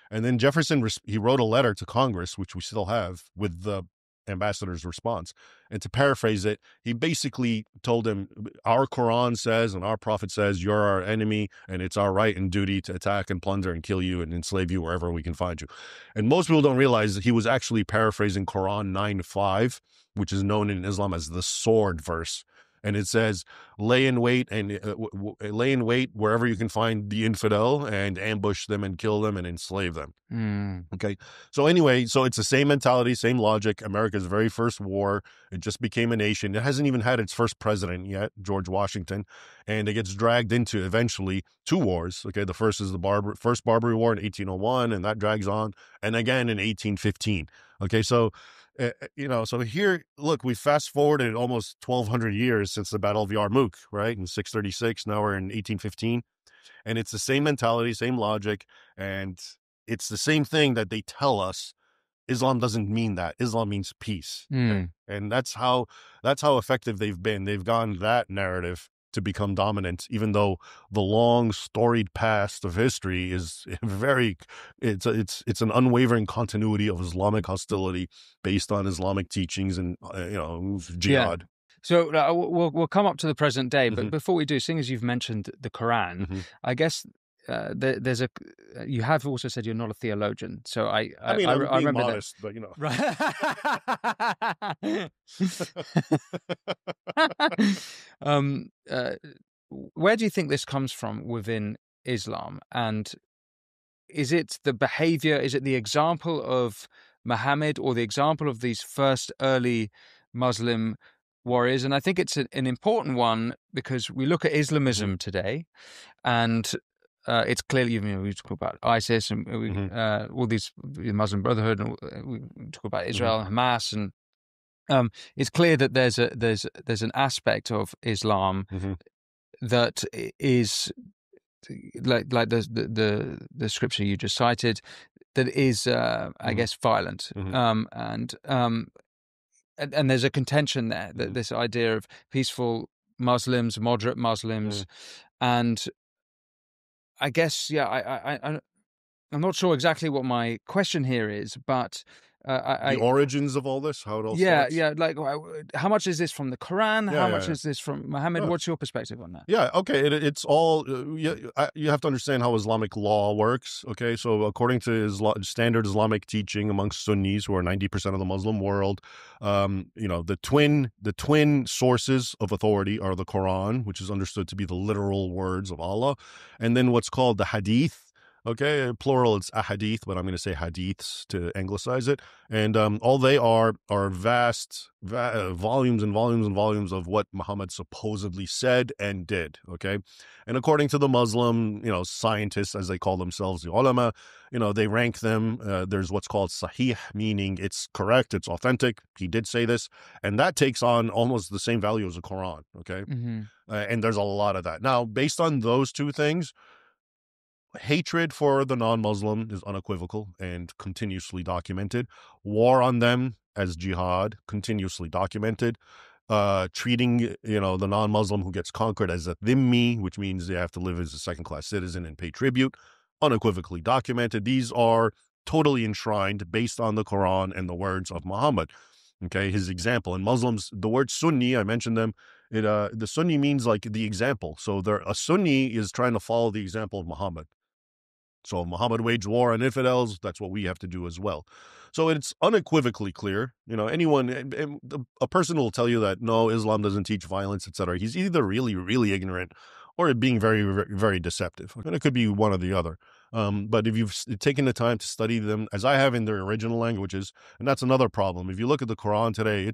And then Jefferson, he wrote a letter to Congress, which we still have, with the ambassador's response. And to paraphrase it, he basically told him, our Quran says and our prophet says you're our enemy, and it's our right and duty to attack and plunder and kill you and enslave you wherever we can find you. And most people don't realize that he was actually paraphrasing Quran 9:5, which is known in Islam as the sword verse. And it says, lay in wait wherever you can find the infidel and ambush them and kill them and enslave them. Okay. So anyway, so it's the same mentality, same logic. America's very first war. It just became a nation. It hasn't even had its first president yet, George Washington. And it gets dragged into eventually 2 wars. Okay. The first is the first Barbary War in 1801, and that drags on. And again in 1815. Okay. So, so here, look, we fast forwarded almost 1,200 years since the Battle of Yarmouk, right? In 636, now we're in 1815. And it's the same mentality, same logic. And it's the same thing that they tell us. Islam doesn't mean that. Islam means peace. And that's how effective they've been. They've gone that narrative to become dominant, even though the long storied past of history is it's an unwavering continuity of Islamic hostility based on Islamic teachings and jihad. Yeah. So we'll come up to the present day, but before we do, seeing as you've mentioned the Quran, I guess you have also said you're not a theologian, so I remember modest, that. But right. Where do you think this comes from within Islam, and is it the behavior? Is it the example of Muhammad or the example of these first early Muslim warriors? And I think it's an important one because we look at Islamism today, and it's clearly, we talk about ISIS and all these Muslim Brotherhood, and we talk about Israel and Hamas, and it's clear that there's an aspect of Islam that is like the scripture you just cited, that is I guess violent, and there's a contention there, that this idea of peaceful Muslims, moderate Muslims, and I guess, I'm not sure exactly what my question here is, but the origins of all this, how it all starts? Yeah, like how much is this from the Quran? How much is this from Muhammad? What's your perspective on that? Yeah, okay, it's all, you have to understand how Islamic law works, okay? So according to standard Islamic teaching amongst Sunnis, who are 90% of the Muslim world, the twin sources of authority are the Quran, which is understood to be the literal words of Allah, and then what's called the Hadith. Okay, plural, it's ahadith, but I'm going to say hadiths to anglicize it. And all they are vast volumes and volumes and volumes of what Muhammad supposedly said and did. Okay, and according to the Muslim, scientists, as they call themselves, the ulama, they rank them. There's what's called sahih, meaning it's correct, it's authentic. He did say this, and that takes on almost the same value as the Quran. Okay, and there's a lot of that. Now, based on those two things, hatred for the non-Muslim is unequivocal and continuously documented. War on them as jihad, continuously documented. Treating, the non-Muslim who gets conquered as a dhimmi, which means they have to live as a second-class citizen and pay tribute, unequivocally documented. These are totally enshrined based on the Quran and the words of Muhammad. Okay, his example. And Muslims, the word Sunni, I mentioned them, the Sunni means like the example. So a Sunni is trying to follow the example of Muhammad. So if Muhammad waged war on infidels, that's what we have to do as well. So it's unequivocally clear. A person will tell you that, no, Islam doesn't teach violence, etc. He's either really, really ignorant or being very, very, very deceptive. And it could be one or the other. But if you've taken the time to study them, as I have in their original languages, and that's another problem. If you look at the Quran today,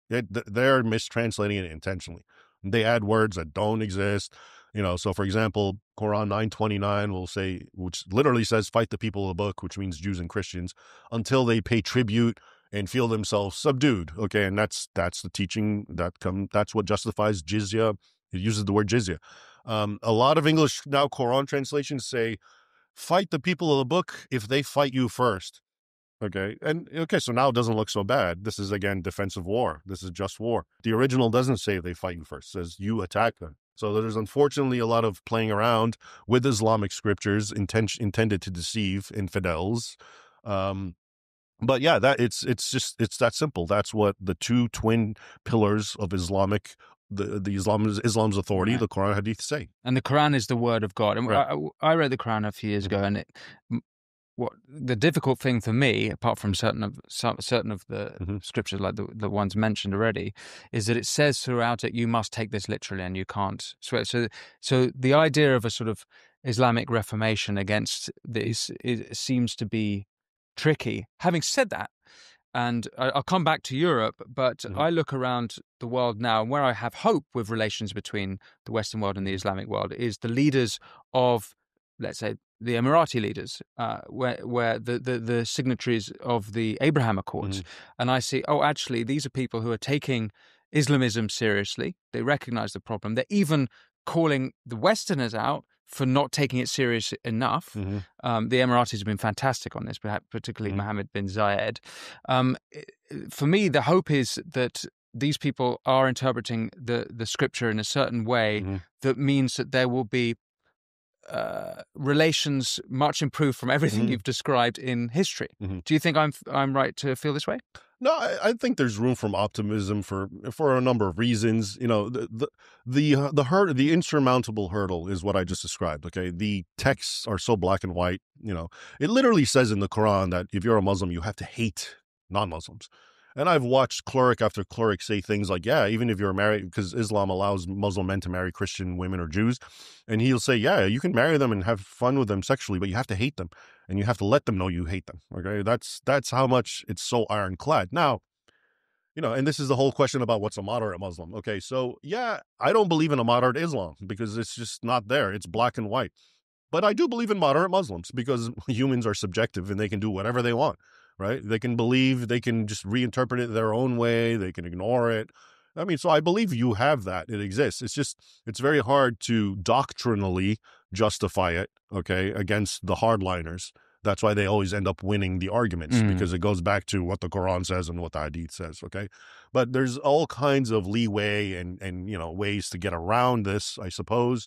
they're mistranslating it intentionally. They add words that don't exist. So for example, Quran 9:29 will say, which literally says, fight the people of the book, which means Jews and Christians, until they pay tribute and feel themselves subdued. Okay, and that's the teaching that's what justifies jizya. It uses the word jizya. A lot of English now Quran translations say, fight the people of the book if they fight you first. Okay, so now it doesn't look so bad. This is, again, defensive war. This is just war. The original doesn't say they fight you first. It says you attack them. So there's unfortunately a lot of playing around with Islamic scriptures intended to deceive infidels. But yeah, that it's that simple. That's what the two twin pillars of Islam's authority, Right. the Quran and Hadith, say. And the Quran is the word of God. And Right. I read the Quran a few years ago, and what the difficult thing for me, apart from certain of the Mm-hmm. scriptures like the ones mentioned already, is that it says throughout it you must take this literally and you can't swear. So the idea of a sort of Islamic Reformation against this seems to be tricky. Having said that, and I'll come back to Europe, but Mm-hmm. I look around the world now, and where I have hope with relations between the Western world and the Islamic world is the leaders of, let's say, the Emirati leaders, where the signatories of the Abraham Accords, and I see, oh, actually, these are people who are taking Islamism seriously. They recognize the problem. They're even calling the Westerners out for not taking it serious enough. Mm-hmm. The Emiratis have been fantastic on this, particularly Mm-hmm. Mohammed bin Zayed. For me, the hope is that these people are interpreting the scripture in a certain way Mm-hmm. that means that there will be relations much improved from everything Mm-hmm. you've described in history. Mm-hmm. Do you think I'm right to feel this way? No, I think there's room for optimism for a number of reasons. You know, the insurmountable hurdle is what I just described. Okay, the texts are so black and white. You know, it literally says in the Quran that if you're a Muslim, you have to hate non-Muslims. And I've watched cleric after cleric say things like, yeah, even if you're married, because Islam allows Muslim men to marry Christian women or Jews. And he'll say, yeah, you can marry them and have fun with them sexually, but you have to hate them and you have to let them know you hate them. Okay. That's how much it's so ironclad. Now, you know, and this is the whole question about what's a moderate Muslim. Okay. So yeah, I don't believe in a moderate Islam because it's just not there. It's black and white. But I do believe in moderate Muslims because humans are subjective and they can do whatever they want, right? They can believe, they can just reinterpret it their own way, they can ignore it. I mean, so I believe you have that. It exists. It's just, it's very hard to doctrinally justify it, okay, against the hardliners. That's why they always end up winning the arguments because it goes back to what the Quran says and what the Hadith says, okay? But there's all kinds of leeway and you know, ways to get around this, I suppose.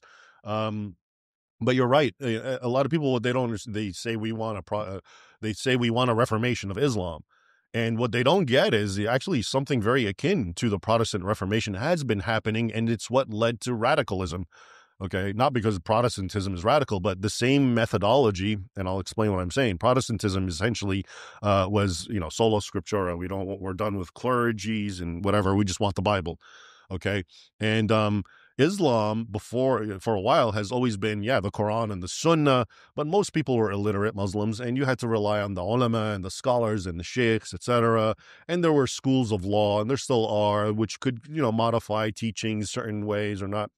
But you're right. A lot of people, what they don't understand, they say we want a reformation of Islam, and what they don't get is actually something very akin to the Protestant Reformation has been happening, and it's what led to radicalism. Okay, not because Protestantism is radical, but the same methodology, and I'll explain what I'm saying. Protestantism essentially was, you know, sola scriptura. We're done with clergies and whatever. We just want the Bible. Okay, and Islam for a while has always been, the Quran and the Sunnah, but most people were illiterate Muslims, and you had to rely on the ulama and the scholars and the sheikhs, etc. And there were schools of law, and there still are, which could, you know, modify teachings certain ways or not.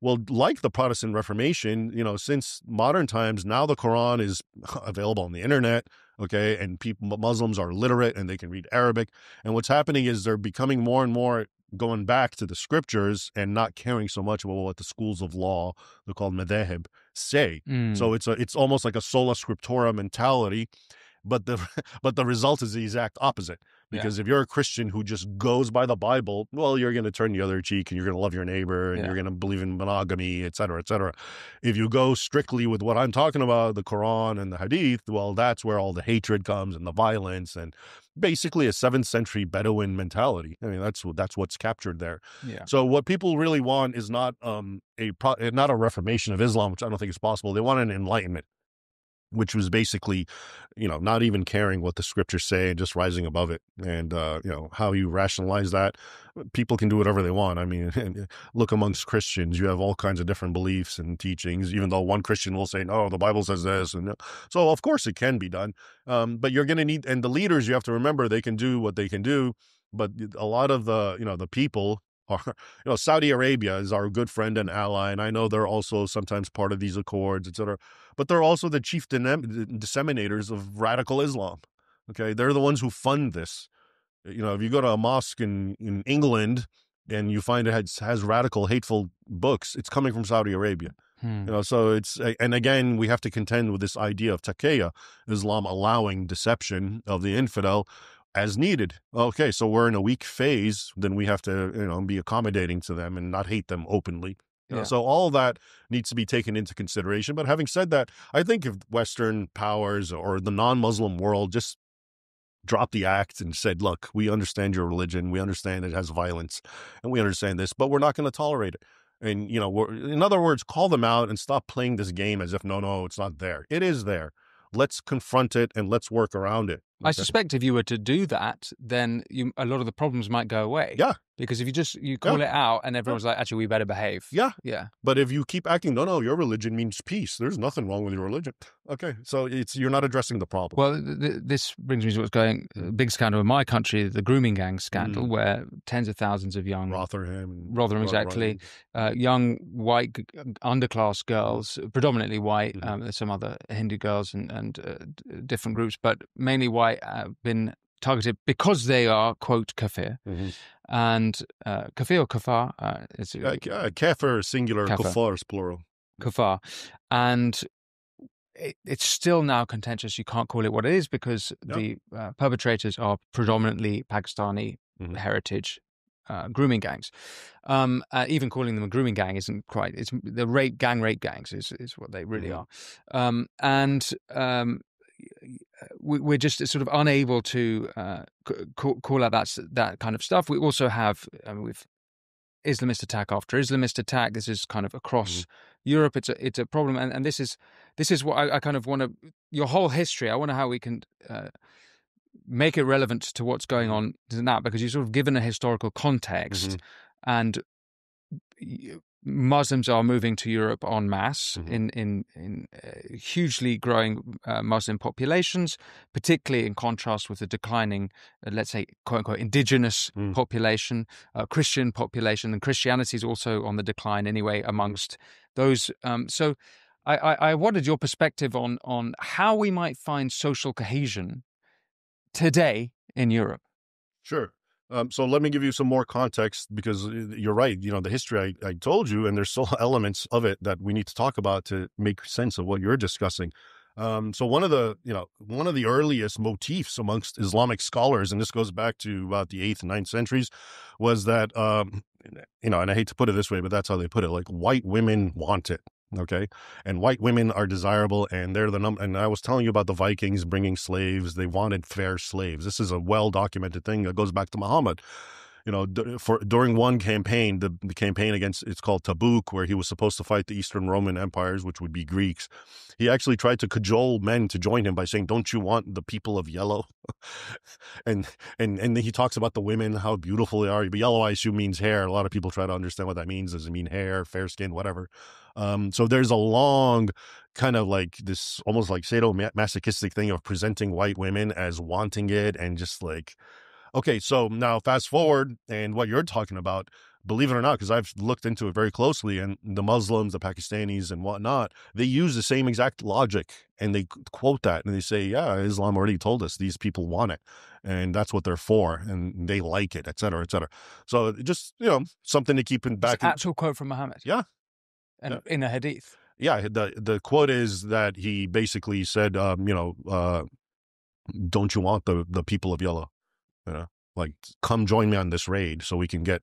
Well, like the Protestant Reformation, you know, since modern times, now the Quran is available on the internet, okay, and Muslims are literate and they can read Arabic. And what's happening is they're becoming more and more going back to the scriptures and not caring so much about what the schools of law, they're called madhahib, say. So it's almost like a sola scriptura mentality, but the result is the exact opposite. Because if you're a Christian who just goes by the Bible, well, you're going to turn the other cheek and you're going to love your neighbor and you're going to believe in monogamy, et cetera, et cetera. If you go strictly with what I'm talking about, the Quran and the Hadith, well, that's where all the hatred comes and the violence and basically a 7th century Bedouin mentality. I mean, that's what's captured there. Yeah. So what people really want is not not a reformation of Islam, which I don't think is possible. They want an enlightenment, which was basically, you know, not even caring what the scriptures say and just rising above it. And, you know, how you rationalize that, people can do whatever they want. I mean, look amongst Christians, you have all kinds of different beliefs and teachings, even though one Christian will say, no, the Bible says this. And so of course it can be done. But you're going to need, and the leaders, you have to remember, they can do what they can do. But a lot of the, you know, the people are, you know, Saudi Arabia is our good friend and ally. And I know they're also sometimes part of these accords, et cetera. But they're also the chief disseminators of radical Islam. Okay, they're the ones who fund this. You know, if you go to a mosque in England and you find it has radical, hateful books, it's coming from Saudi Arabia. You know, so it's, and again, we have to contend with this idea of taqiyya, Islam allowing deception of the infidel as needed. Okay, so we're in a weak phase, then we have to, you know, be accommodating to them and not hate them openly. You know, so all that needs to be taken into consideration. But having said that, I think if Western powers or the non-Muslim world just dropped the act and said, look, we understand your religion. We understand it has violence and we understand this, but we're not going to tolerate it. And, in other words, call them out and stop playing this game as if, no, it's not there. It is there. Let's confront it and let's work around it. I suspect if you were to do that, then a lot of the problems might go away. Yeah. Because if you call it out and everyone's like, actually, we better behave. Yeah. Yeah. But if you keep acting, no, your religion means peace. There's nothing wrong with your religion. Okay. So you're not addressing the problem. Well, this brings me to what's going, big scandal in my country, the grooming gang scandal, where tens of thousands of young... Rotherham, exactly. Young white underclass girls, predominantly white, there's some other Hindu girls and different groups, but mainly white, been targeted because they are, quote, kafir. And kafir or kafar? Kafir singular, kafar is plural. Kafar. And it's still now contentious. You can't call it what it is because the perpetrators are predominantly Pakistani heritage grooming gangs. Even calling them a grooming gang isn't quite. It's the rape gangs is what they really are. We're just sort of unable to call out that kind of stuff. We also have with Islamist attack after Islamist attack. This is kind of across Europe. It's a problem, and this is what I kind of want to. Your whole history. I wonder how we can make it relevant to what's going on now, because you've sort of given a historical context, and Muslims are moving to Europe en masse in hugely growing Muslim populations, particularly in contrast with the declining, let's say, quote unquote, indigenous population, Christian population, and Christianity is also on the decline anyway amongst those. So I wanted your perspective on how we might find social cohesion today in Europe. Sure. So let me give you some more context, because you're right. The history I told you, and there's still elements of it that we need to talk about to make sense of what you're discussing. So one of the earliest motifs amongst Islamic scholars, and this goes back to about the 8th and 9th centuries, was that, and I hate to put it this way, but that's how they put it, like white women want it. Okay. And white women are desirable, and they're the number. And I was telling you about the Vikings bringing slaves. They wanted fair slaves. This is a well-documented thing that goes back to Muhammad. During one campaign, the campaign against, it's called Tabuk, where he was supposed to fight the Eastern Roman empires, which would be Greeks. He actually tried to cajole men to join him by saying, "Don't you want the people of yellow?" and then he talks about the women, how beautiful they are. But yellow, I assume, means hair. A lot of people try to understand what that means. Does it mean hair, fair skin, whatever? So there's a long kind of like this almost like sadomasochistic thing of presenting white women as wanting it, and just like, okay, so now fast forward, and what you're talking about, believe it or not, because I've looked into it very closely, and the Muslims, the Pakistanis and whatnot, they use the same exact logic, and they quote that, and they say, yeah, Islam already told us these people want it, and that's what they're for, and they like it, et cetera, et cetera. So just, something to keep in back. It's an actual quote from Muhammad. Yeah. And in a hadith. Yeah, the quote is that he basically said, don't you want the people of yellow? Like, come join me on this raid so we can get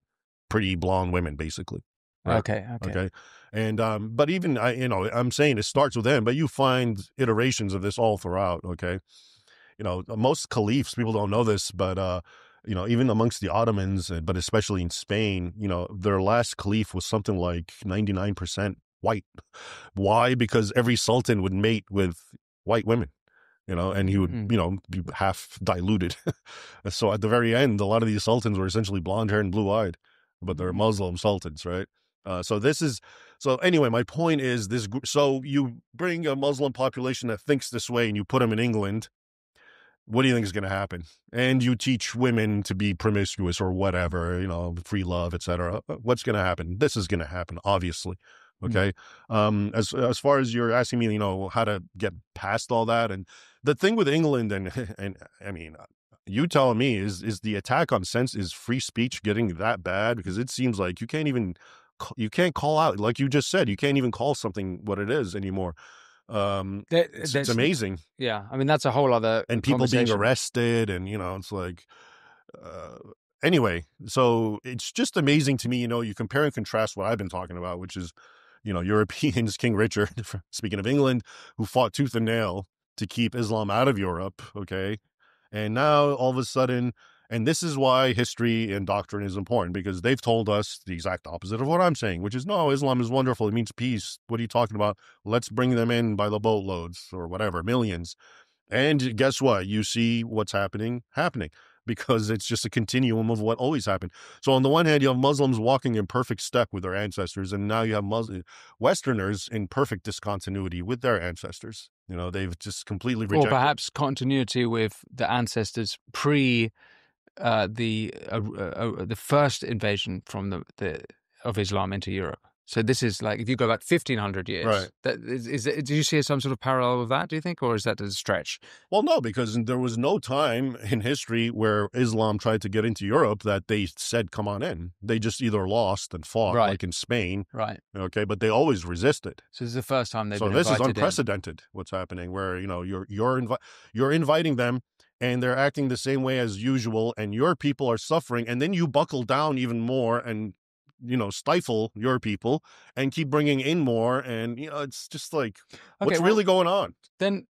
pretty blonde women, basically. Right? Okay. And but even I'm saying it starts with them, but you find iterations of this all throughout. Okay, most caliphs, people don't know this, but even amongst the Ottomans, but especially in Spain, their last caliph was something like 99% white. Why? Because every sultan would mate with white women. And he would, be half diluted. So at the very end, a lot of these sultans were essentially blonde hair and blue eyed, but they're Muslim sultans, right? So anyway, my point is this. So you bring a Muslim population that thinks this way and you put them in England. What do you think is going to happen? And you teach women to be promiscuous or whatever, free love, etc. What's going to happen? This is going to happen, obviously. Okay. As far as you're asking me, how to get past all that, and the thing with England, and I mean, you telling me is the attack on is free speech getting that bad? Because it seems like you can't call out, like you just said, you can't even call something what it is anymore. It's amazing. Yeah, I mean, that's a whole other and people being arrested, and it's like anyway. So it's just amazing to me. You compare and contrast what I've been talking about, which is Europeans, King Richard, speaking of England, who fought tooth and nail to keep Islam out of Europe. Okay. And now all of a sudden, and this is why history and doctrine is important, because they've told us the exact opposite of what I'm saying, which is, no, Islam is wonderful. It means peace. What are you talking about? Let's bring them in by the boatloads or whatever, millions. And guess what? You see what's happening, because it's just a continuum of what always happened. So on the one hand, you have Muslims walking in perfect step with their ancestors, and now you have Westerners in perfect discontinuity with their ancestors. They've just completely rejected. Or perhaps continuity with the ancestors pre the first invasion from of Islam into Europe. So this is like, if you go back 1,500 years, right? Do you see some sort of parallel with that, do you think, or is that a stretch? Well, no, because there was no time in history where Islam tried to get into Europe that they said, come on in. They just either lost and fought, right, like in Spain. Right. Okay, but they always resisted. So this is the first time they've been invited. So this is unprecedented, in. What's happening, where, you're inviting them, and they're acting the same way as usual, and your people are suffering, and then you buckle down even more and stifle your people and keep bringing in more, and it's just like, what's really going on? Then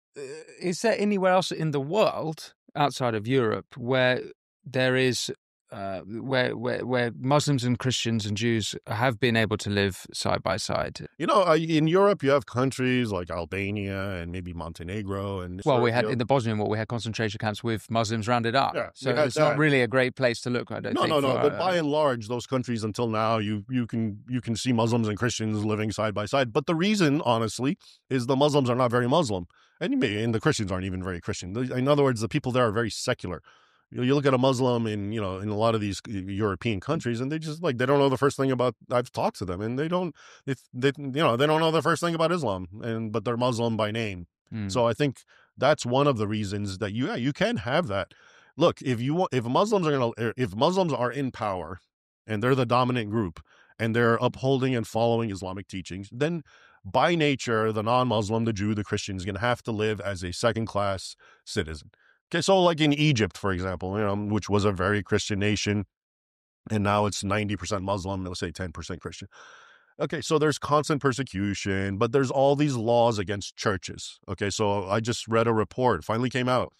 is there anywhere else in the world outside of Europe where there is where Muslims and Christians and Jews have been able to live side by side? In Europe, you have countries like Albania and maybe Montenegro, and we had in the Bosnian War, we had concentration camps with Muslims rounded up. Yeah, so it's not really a great place to look. I don't think. No. But by and large, those countries until now, you can see Muslims and Christians living side by side. But the reason, honestly, is the Muslims are not very Muslim, and the Christians aren't even very Christian. In other words, the people there are very secular. You look at a Muslim in a lot of these European countries, and they just they don't know the first thing about. I've talked to them, and they don't know the first thing about Islam, but they're Muslim by name. So I think that's one of the reasons that you can have that. Look, if Muslims are in power, and they're the dominant group, and they're upholding and following Islamic teachings, then by nature, the non-Muslim, the Jew, the Christian is going to have to live as a second-class citizen. Okay, so like in Egypt, for example, which was a very Christian nation, and now it's 90% Muslim, let's say 10% Christian. Okay, so there's constant persecution, but there's all these laws against churches. Okay, so I just read a report, finally came out,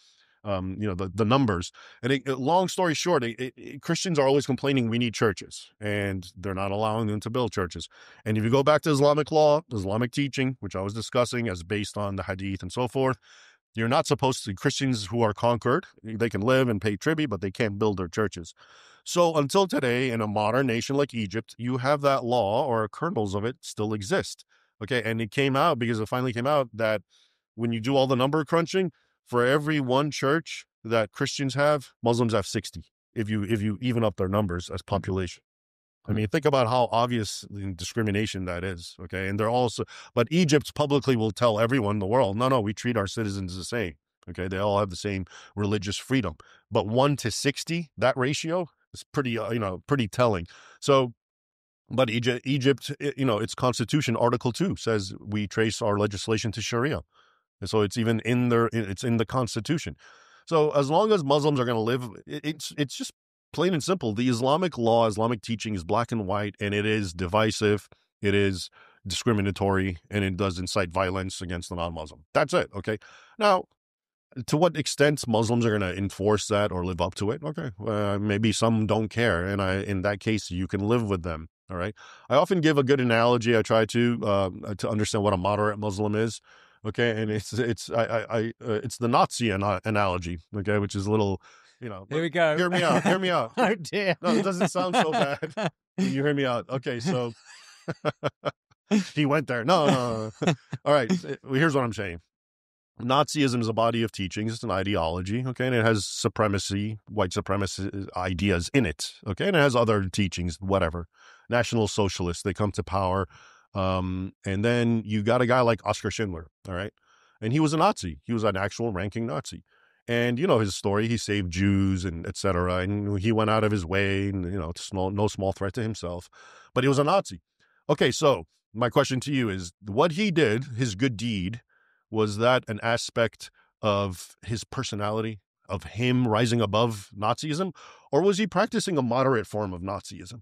the numbers. And long story short, Christians are always complaining we need churches, and they're not allowing them to build churches. And if you go back to Islamic law, Islamic teaching, which I was discussing as based on the hadith and so forth, you're not supposed to, Christians who are conquered, they can live and pay tribute, but they can't build their churches. So until today, in a modern nation like Egypt, you have that law, or kernels of it still exist. Okay, and it finally came out that when you do all the number crunching, for every one church that Christians have, Muslims have 60, if you even up their numbers as population. I mean, think about how obvious discrimination that is, okay? And but Egypt publicly will tell everyone in the world, no, we treat our citizens the same, okay? They all have the same religious freedom. But 1 to 60, that ratio is pretty telling. So, but Egypt, its constitution, Article 2, says we trace our legislation to Sharia. And so it's even it's in the constitution. So as long as Muslims are going to live, it's just plain and simple. The Islamic law, Islamic teaching is black and white, and it is divisive, it is discriminatory, and it does incite violence against the non-Muslim. That's it, okay? Now, to what extent Muslims are going to enforce that or live up to it? Okay, maybe some don't care, and in that case, you can live with them, all right? I often give a good analogy. I try to understand what a moderate Muslim is. Okay, and it's the Nazi analogy, okay, which is a little, Here we go. Hear me out. Oh dear. No, it doesn't sound so bad. You hear me out. Okay, so he went there. No. All right, here's what I'm saying. Nazism is a body of teachings. It's an ideology, okay, and it has white supremacy ideas in it, okay, and it has other teachings, whatever. National Socialists, they come to power. And then you got a guy like Oskar Schindler, all right? And he was a Nazi. He was an actual ranking Nazi. And his story, he saved Jews and et cetera. And he went out of his way, and, it's no small threat to himself. But he was a Nazi. Okay, so my question to you is, what he did, his good deed, was that an aspect of his personality, of him rising above Nazism? Or was he practicing a moderate form of Nazism?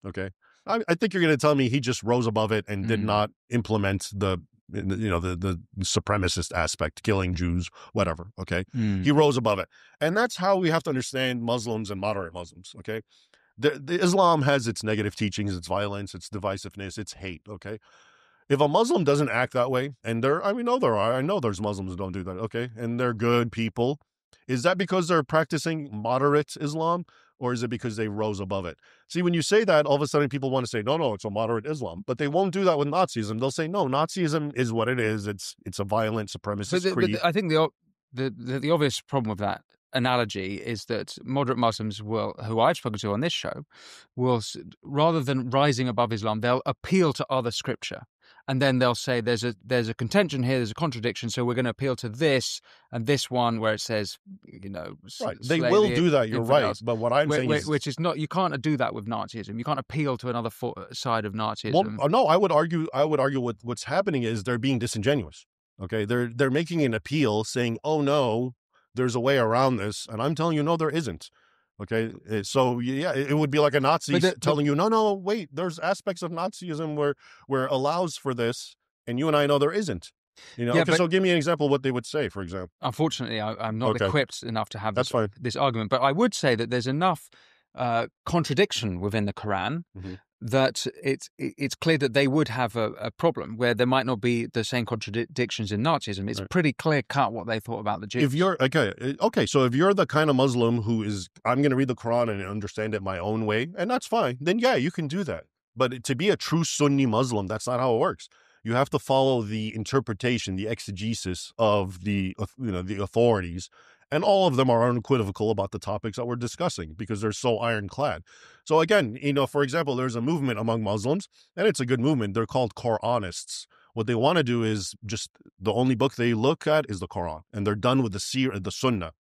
Okay? I think you're going to tell me he just rose above it and did not implement the the supremacist aspect, killing Jews, whatever. Okay, Mm. he rose above it, and that's how we have to understand Muslims and moderate Muslims. Okay, the Islam has its negative teachings, its violence, its divisiveness, its hate. Okay, if a Muslim doesn't act that way, and I know there's Muslims who don't do that. Okay, and they're good people. Is that because they're practicing moderate Islam, or is it because they rose above it? See, when you say that, all of a sudden people want to say, no, it's a moderate Islam. But they won't do that with Nazism. They'll say, no, Nazism is what it is. It's a violent supremacist creed. I think the obvious problem with that analogy is that moderate Muslims who I've spoken to on this show, rather than rising above Islam, they'll appeal to other scripture. And then they'll say there's a contention here, there's a contradiction, so we're going to appeal to this and this one where it says, right. They will do that. You're right. But what I'm saying is, which is not, you can't do that with Nazism. You can't appeal to another side of Nazism. Well, no, I would argue what's happening is they're being disingenuous. Okay, they're making an appeal, saying, "Oh no, there's a way around this," and I'm telling you, no, there isn't. Okay, so yeah, it would be like a Nazi telling you, no, wait, there's aspects of Nazism where allows for this, and you and I know there isn't. So give me an example of what they would say, for example. Unfortunately, I'm not equipped enough to have this argument, but I would say that there's enough contradiction within the Quran that it's clear that they would have a problem where there might not be the same contradictions in Nazism. It's pretty clear cut what they thought about the Jews. If you're okay, so if you're the kind of Muslim who is, I'm going to read the Quran and understand it my own way, and that's fine, then yeah, you can do that. But to be a true Sunni Muslim, that's not how it works. You have to follow the interpretation, the exegesis of the authorities. And all of them are unequivocal about the topics that we're discussing because they're so ironclad. So again, for example, there's a movement among Muslims, and it's a good movement. They're called Quranists. What they want to do is just the only book they look at is the Quran, and they're done with the Sunnah,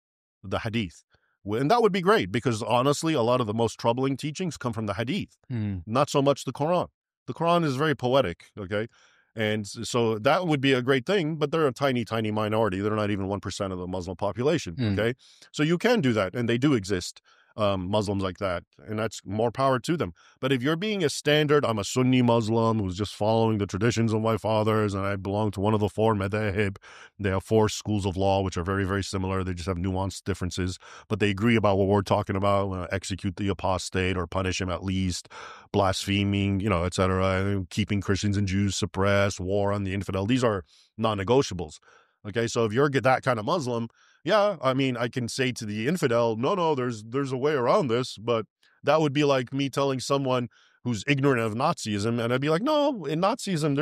the Hadith. And that would be great because honestly, a lot of the most troubling teachings come from the Hadith, not so much the Quran. The Quran is very poetic, okay? And so that would be a great thing, but they're a tiny, tiny minority. They're not even 1% of the Muslim population, okay? So you can do that, and they do exist, Muslims like that, and that's more power to them. But if you're being a standard, I'm a Sunni Muslim who's just following the traditions of my fathers, and I belong to one of the four madhahib. They have four schools of law, which are very, very similar. They just have nuanced differences, but they agree about what we're talking about, execute the apostate or punish him at least, blaspheming, etc., keeping Christians and Jews suppressed, war on the infidel. These are non-negotiables. Okay, so if you're that kind of Muslim, yeah, I mean, I can say to the infidel, no, there's a way around this, but that would be like me telling someone who's ignorant of Nazism, and I'd be like, no, in Nazism,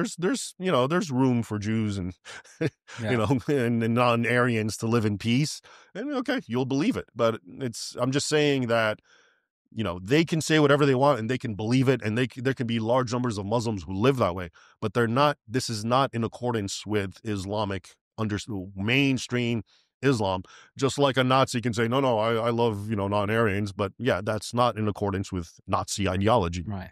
there's room for Jews and and non-Aryans to live in peace, and okay, you'll believe it. But I'm just saying that they can say whatever they want and they can believe it, and there can be large numbers of Muslims who live that way, but this is not in accordance with Islamic mainstream Islam. Just like a Nazi can say, no, I love, non-Aryans, but yeah, that's not in accordance with Nazi ideology. Right.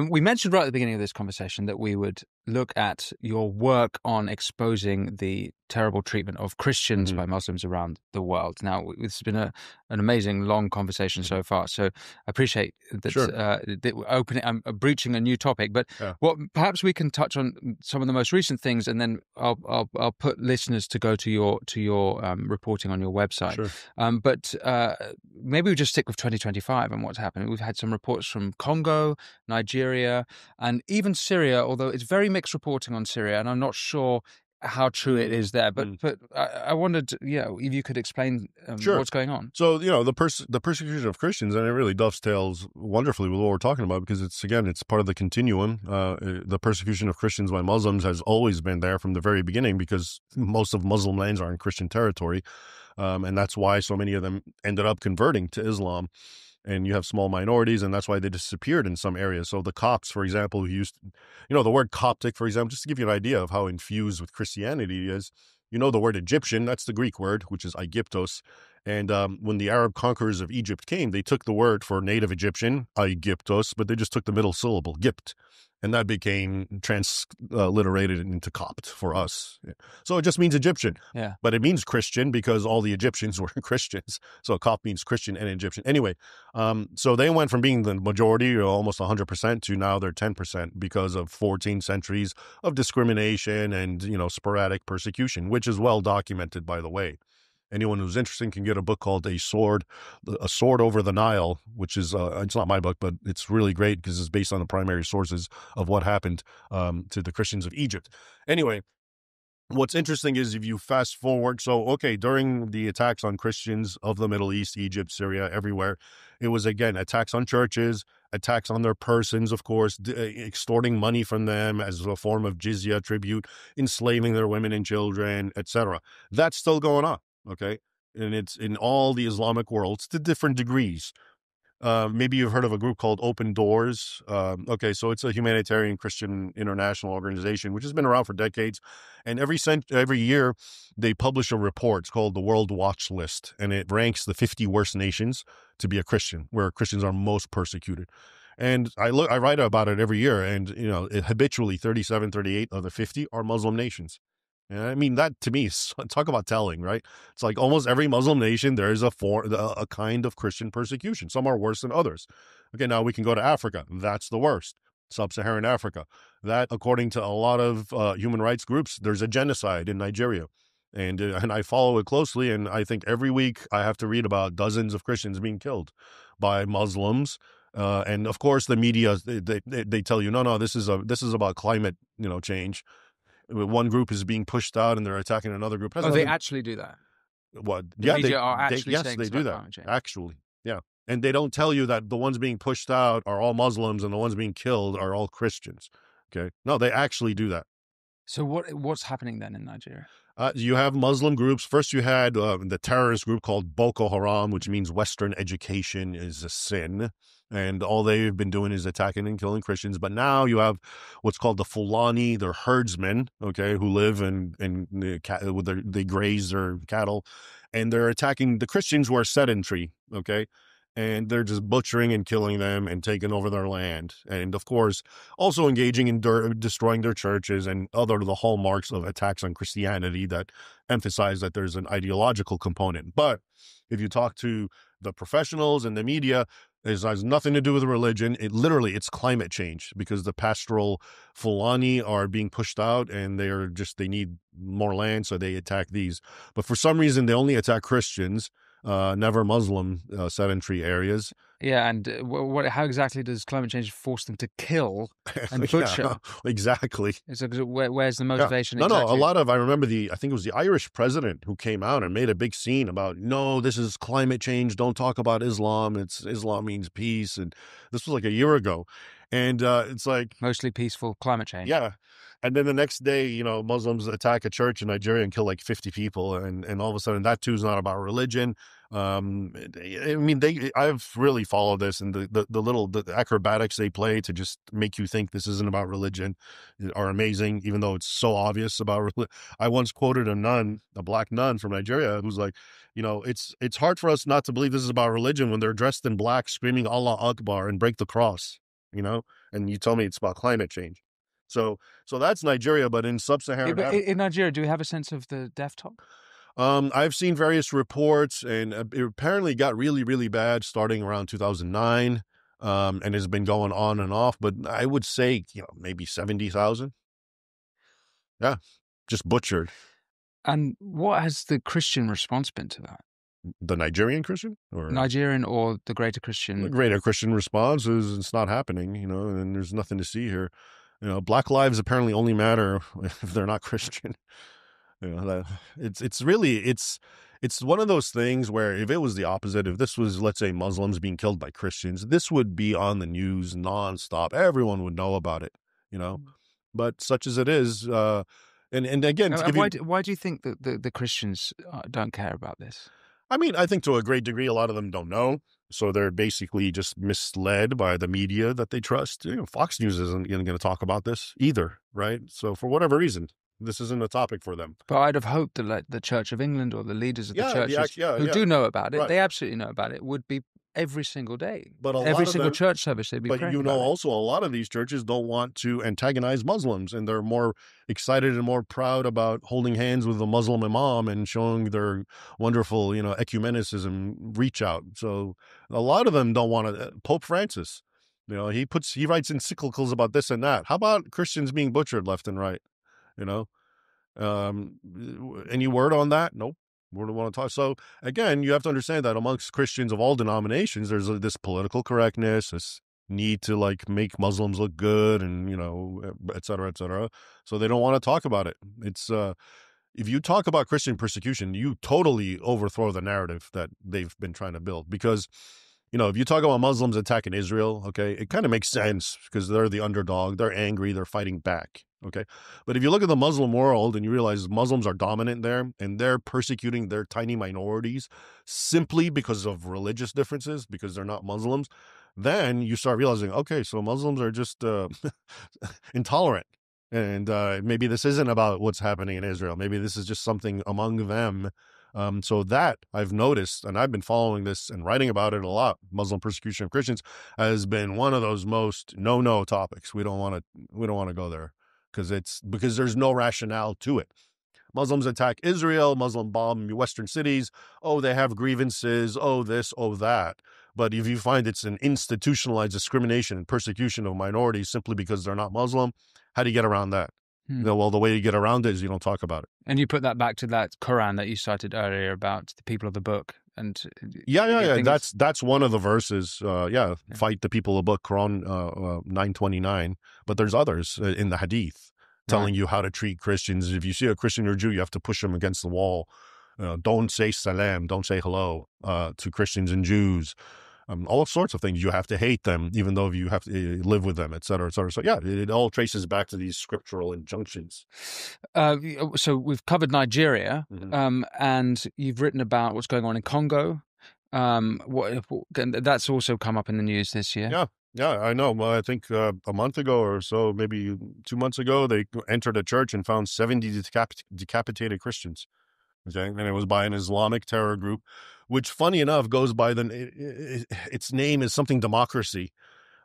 We mentioned right at the beginning of this conversation that we would look at your work on exposing the terrible treatment of Christians by Muslims around the world. Now, it's been an amazing, long conversation so far, so I appreciate that I'm breaching a new topic, but what perhaps we can touch on some of the most recent things, and then I'll put listeners to go to your reporting on your website. Sure. But maybe we just stick with 2025 and what's happening. We've had some reports from Congo, Nigeria, and even Syria, although it's very mixed reporting on Syria, and I'm not sure how true it is there, but I wondered, if you could explain what's going on. So, the persecution of Christians, and it really dovetails wonderfully with what we're talking about, because it's part of the continuum. The persecution of Christians by Muslims has always been there from the very beginning, because most of Muslim lands are in Christian territory, and that's why so many of them ended up converting to Islam. And you have small minorities, and that's why they disappeared in some areas. So the Copts, for example, who used, the word Coptic, for example, just to give you an idea of how infused with Christianity it is, the word Egyptian, that's the Greek word, which is Aegyptos, And when the Arab conquerors of Egypt came, they took the word for native Egyptian, Aegyptos, but they just took the middle syllable, Gipt. And that became transliterated into Copt for us. So it just means Egyptian. Yeah. But it means Christian because all the Egyptians were Christians. So Copt means Christian and Egyptian. Anyway, so they went from being the majority, almost 100%, to now they're 10% because of 14 centuries of discrimination and, sporadic persecution, which is well documented, by the way. Anyone who's interested can get a book called A Sword Over the Nile, which is, it's not my book, but it's really great because it's based on the primary sources of what happened to the Christians of Egypt. Anyway, what's interesting is if you fast forward, during the attacks on Christians of the Middle East, Egypt, Syria, everywhere, it was, again, attacks on churches, attacks on their persons, of course, extorting money from them as a form of jizya, tribute, enslaving their women and children, etc. That's still going on. Okay. And it's in all the Islamic worlds to different degrees. Maybe you've heard of a group called Open Doors. So it's a humanitarian Christian international organization, which has been around for decades. And every year they publish a report. It's called the World Watch List. And it ranks the 50 worst nations to be a Christian, where Christians are most persecuted. And I write about it every year. And, habitually 37, 38 of the 50 are Muslim nations. And I mean, that to me, talk about telling, right? It's like almost every Muslim nation, there is a kind of Christian persecution. Some are worse than others. Okay, now we can go to Africa. That's the worst. Sub-Saharan Africa. That, according to a lot of human rights groups, there's a genocide in Nigeria. And I follow it closely. And I think every week I have to read about dozens of Christians being killed by Muslims. And of course, the media, they tell you, no, this is about climate, change. One group is being pushed out and they're attacking another group. They actually do that? What? The media are actually saying they do that. Actually, yeah. And they don't tell you that the ones being pushed out are all Muslims and the ones being killed are all Christians. Okay. No, they actually do that. So what's happening then in Nigeria? You have Muslim groups. First, you had the terrorist group called Boko Haram, which means Western education is a sin. And all they've been doing is attacking and killing Christians. But now you have what's called the Fulani, they're herdsmen, okay, who live and they graze their cattle. And they're attacking the Christians who are sedentary, okay? And they're just butchering and killing them and taking over their land. And of course, also engaging in destroying their churches and the hallmarks of attacks on Christianity that emphasize that there's an ideological component. But if you talk to the professionals and the media, it has nothing to do with religion. It's climate change because the pastoral Fulani are being pushed out and they need more land. So they attack these. But for some reason, they only attack Christians. Never Muslim sedentary areas. Yeah, and how exactly does climate change force them to kill and butcher? Yeah, exactly. So where's the motivation? Yeah. Exactly? I remember I think it was the Irish president who came out and made a big scene about, no, this is climate change. Don't talk about Islam. Islam means peace. And this was like a year ago. And it's like... mostly peaceful climate change. Yeah. And then the next day, Muslims attack a church in Nigeria and kill like 50 people. And all of a sudden that too is not about religion. I've really followed this, and the acrobatics they play to just make you think this isn't about religion are amazing, even though it's so obvious about religion. I once quoted a black nun from Nigeria, who's like, it's hard for us not to believe this is about religion when they're dressed in black, screaming Allah Akbar and break the cross, and you tell me it's about climate change. So that's Nigeria, but in sub-Saharan Africa. In Nigeria, do we have a sense of the death toll? I've seen various reports, and it apparently got really, really bad starting around 2009, and has been going on and off. But I would say, maybe 70,000. Yeah, just butchered. And what has the Christian response been to that? The Nigerian Christian? Nigerian or the greater Christian? The greater Christian response is it's not happening, and there's nothing to see here. Black lives apparently only matter if they're not Christian. It's one of those things where if it was the opposite, if this was, let's say, Muslims being killed by Christians, this would be on the news nonstop. Everyone would know about it, But such as it is, and again, why do you think that the Christians don't care about this? I mean, I think to a great degree, a lot of them don't know. So they're basically just misled by the media that they trust. Fox News isn't going to talk about this either, right? So for whatever reason, This isn't a topic for them. But I'd have hoped that like the Church of England or the leaders of the churches who yeah. do know about it, Right. they absolutely know about it, would be every single day. But a every lot of single them, church service, they'd be but praying you know, about it. also a lot of these churches don't want to antagonize Muslims, and they're more excited and more proud about holding hands with a Muslim imam and showing their wonderful, you know, ecumenicism reach out. So a lot of them don't want to. Pope Francis, you know, he writes encyclicals about this and that. How about Christians being butchered left and right? You know, any word on that? Nope. We don't want to talk. So again, you have to understand that amongst Christians of all denominations, there's this political correctness, this need to like make Muslims look good, and you know, et cetera, et cetera. So they don't want to talk about it. It's if you talk about Christian persecution, you totally overthrow the narrative that they've been trying to build. Because, you know, if you talk about Muslims attacking Israel, okay, it kind of makes sense because they're the underdog, they're angry, they're fighting back. Okay. But if you look at the Muslim world and you realize Muslims are dominant there and they're persecuting their tiny minorities simply because of religious differences, because they're not Muslims, then you start realizing, okay, so Muslims are just intolerant. And maybe this isn't about what's happening in Israel. Maybe this is just something among them. So that I've noticed, and I've been following this and writing about it a lot. Muslim persecution of Christians has been one of those most no topics. We don't want to go there because there's no rationale to it. Muslims attack Israel, Muslim bomb Western cities. Oh, they have grievances. Oh, this, oh, that. But if you find it's an institutionalized discrimination and persecution of minorities simply because they're not Muslim, how do you get around that? You know, well, the way you get around it is you don't talk about it. And you put that back to that Quran that you cited earlier about the people of the book. And yeah. That's one of the verses. Fight the people of the book, Quran 929. But there's others in the Hadith telling you how to treat Christians. If you see a Christian or Jew, you have to push them against the wall. Don't say salam, don't say hello to Christians and Jews. All sorts of things. You have to hate them, even though you have to live with them, et cetera, et cetera. So yeah, it all traces back to these scriptural injunctions. So we've covered Nigeria, and you've written about what's going on in Congo. That's also come up in the news this year. Yeah, I know. Well, I think a month ago or so, maybe 2 months ago, they entered a church and found 70 decapitated Christians. Okay, and it was by an Islamic terror group, which, funny enough, goes by its name is something democracy.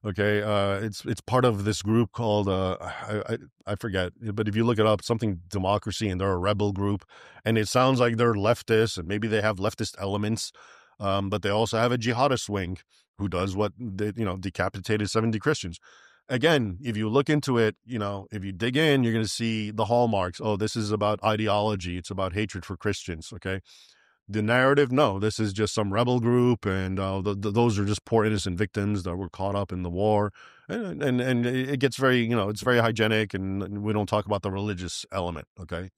Okay, it's part of this group called I forget, but if you look it up, something democracy, and they're a rebel group, and it sounds like they're leftist, and maybe they have leftist elements, but they also have a jihadist wing who does what they, decapitated 70 Christians. Again, if you look into it, if you dig in, you're going to see the hallmarks. Oh, this is about ideology. It's about hatred for Christians. Okay. The narrative, no, this is just some rebel group, and those are just poor innocent victims that were caught up in the war, and it gets very, it's very hygienic, and we don't talk about the religious element. Okay,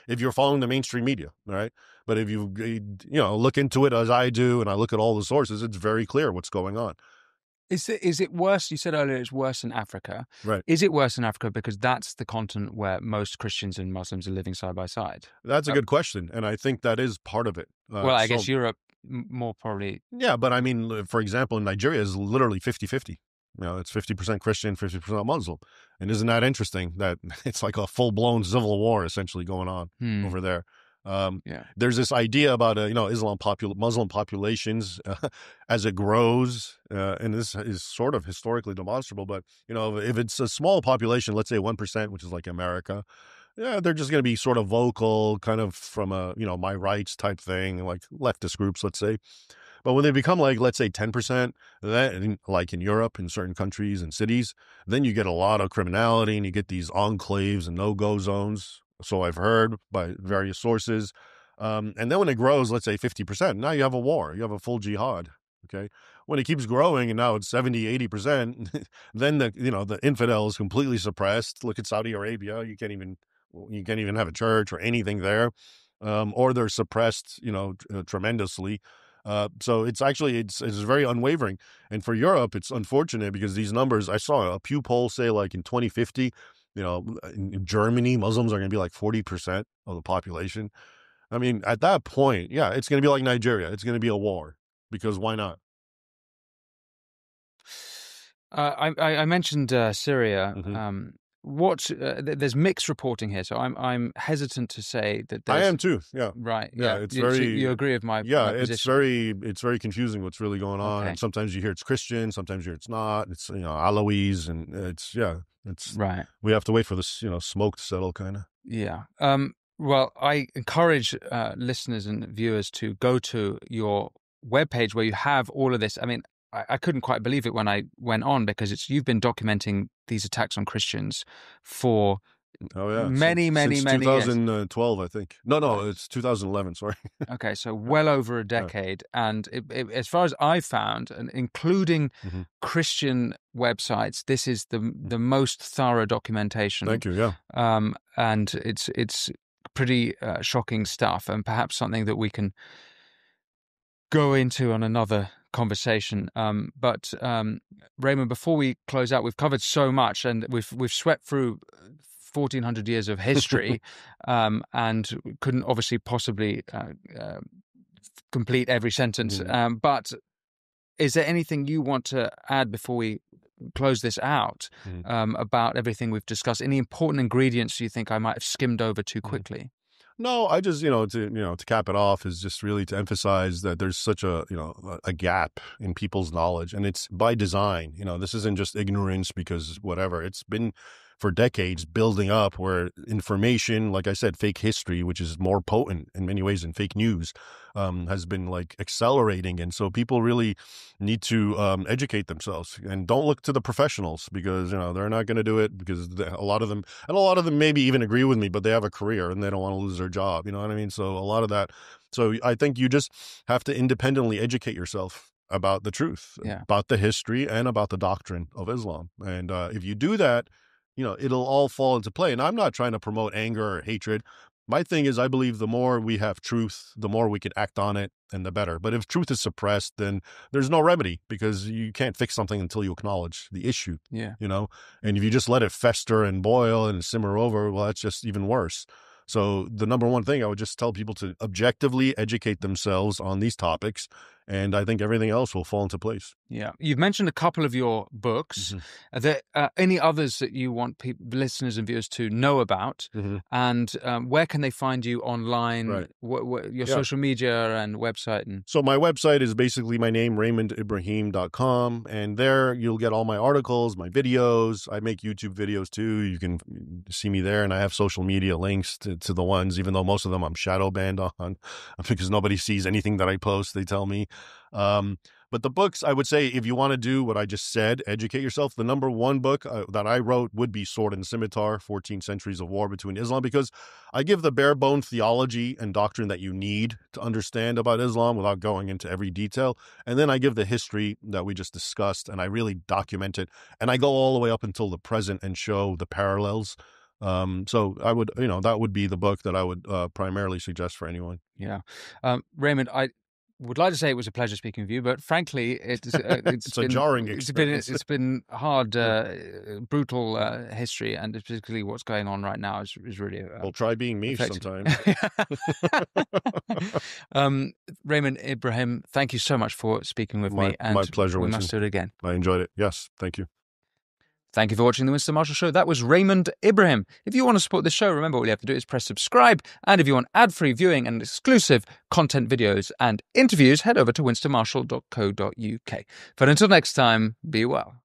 if you're following the mainstream media, right? But if you look into it as I do, and I look at all the sources, it's very clear what's going on. Is it worse? You said earlier it's worse in Africa. Right. Is it worse in Africa because that's the continent where most Christians and Muslims are living side by side? That's a good question, and I think that is part of it. Well, I guess Europe more probably. Yeah, but I mean, for example, in Nigeria is literally 50-50. It's 50% Christian, 50% Muslim. And isn't that interesting that it's like a full-blown civil war essentially going on over there? There's this idea about Muslim populations as it grows, and this is sort of historically demonstrable. But if it's a small population, let's say 1%, which is like America, they're just going to be sort of vocal, kind of from a my rights type thing, like leftist groups, let's say. But when they become like, let's say 10%, then like in Europe, in certain countries and cities, then you get a lot of criminality, and you get these enclaves and no-go zones. So I've heard by various sources. And then when it grows, let's say 50%, now you have a war, you have a full jihad. Okay. When it keeps growing and now it's 70-80%, then the infidel is completely suppressed. Look at Saudi Arabia. You can't even have a church or anything there. Or they're suppressed, tremendously. So it's very unwavering. And for Europe, it's unfortunate because these numbers, I saw a Pew poll say like in 2050, in Germany, Muslims are going to be like 40% of the population. I mean, at that point, it's going to be like Nigeria. It's going to be a war, because why not? I mentioned Syria. there's mixed reporting here, so I'm hesitant to say that I there's... am too. Yeah. Right. Yeah. Yeah. It's So very. you agree with my It's position? it's very confusing what's really going on. Okay. And sometimes you hear it's Christian, sometimes you hear it's not. It's Alois, and it's Right. we have to wait for this smoke to settle, kind of. Yeah. Well, I encourage listeners and viewers to go to your webpage where you have all of this. I mean, I couldn't quite believe it when I went on, because you've been documenting these attacks on Christians for many since years. 2012, I think. No, it's 2011. Sorry. Okay, so well over a decade, and as far as I found, and including Christian websites, this is the most thorough documentation. Thank you. Yeah. And it's pretty shocking stuff, and perhaps something that we can go into on another conversation. But Raymond, before we close out, we've covered so much, and we've swept through 1,400 years of history, and couldn't obviously possibly complete every sentence. But is there anything you want to add before we close this out about everything we've discussed? Any important ingredients you think I might have skimmed over too quickly? No, I just, to cap it off is just really to emphasize that there's such a gap in people's knowledge, and it's by design. This isn't just ignorance because whatever. It's been for decades building up, where information, like I said, fake history, which is more potent in many ways than fake news, has been like accelerating. And so people really need to educate themselves, and don't look to the professionals, because they're not going to do it, because a lot of them maybe even agree with me, but they have a career and they don't want to lose their job. You know what I mean? So a lot of that. So I think you just have to independently educate yourself about the truth, about the history, and about the doctrine of Islam. And if you do that, it'll all fall into play. And I'm not trying to promote anger or hatred. My thing is, I believe the more we have truth, the more we can act on it, and the better. But if truth is suppressed, then there's no remedy, because you can't fix something until you acknowledge the issue. Yeah. And if you just let it fester and boil and simmer over, well, that's just even worse. So the number one thing I would just tell people to objectively educate themselves on these topics, and I think everything else will fall into place. Yeah. You've mentioned a couple of your books. Are there any others that you want listeners and viewers to know about? And where can they find you online? Right. Your social media and website? So my website is basically my name, RaymondIbrahim.com. And there you'll get all my articles, my videos. I make YouTube videos too. You can see me there. And I have social media links to the ones, even though most of them I'm shadow banned on, because nobody sees anything that I post, they tell me. But the books, I would say, if you want to do what I just said, educate yourself, the number one book that I wrote would be Sword and Scimitar, 14 Centuries of War Between Islam, because I give the bare bone theology and doctrine that you need to understand about Islam without going into every detail. And then I give the history that we just discussed, and I really document it. And I go all the way up until the present and show the parallels. So I would, that would be the book that I would primarily suggest for anyone. Yeah. Raymond, I would like to say it was a pleasure speaking with you, but frankly, it's it's a jarring experience. It's been hard, brutal history, and particularly what's going on right now is really. Well, try being me sometime. Raymond Ibrahim, thank you so much for speaking with me. And my pleasure. We Winston. must do it again. I enjoyed it. Yes, thank you. Thank you for watching the Winston Marshall Show. That was Raymond Ibrahim. If you want to support this show, remember all you have to do is press subscribe. And if you want ad-free viewing and exclusive content videos and interviews, head over to winstonmarshall.co.uk. But until next time, be well.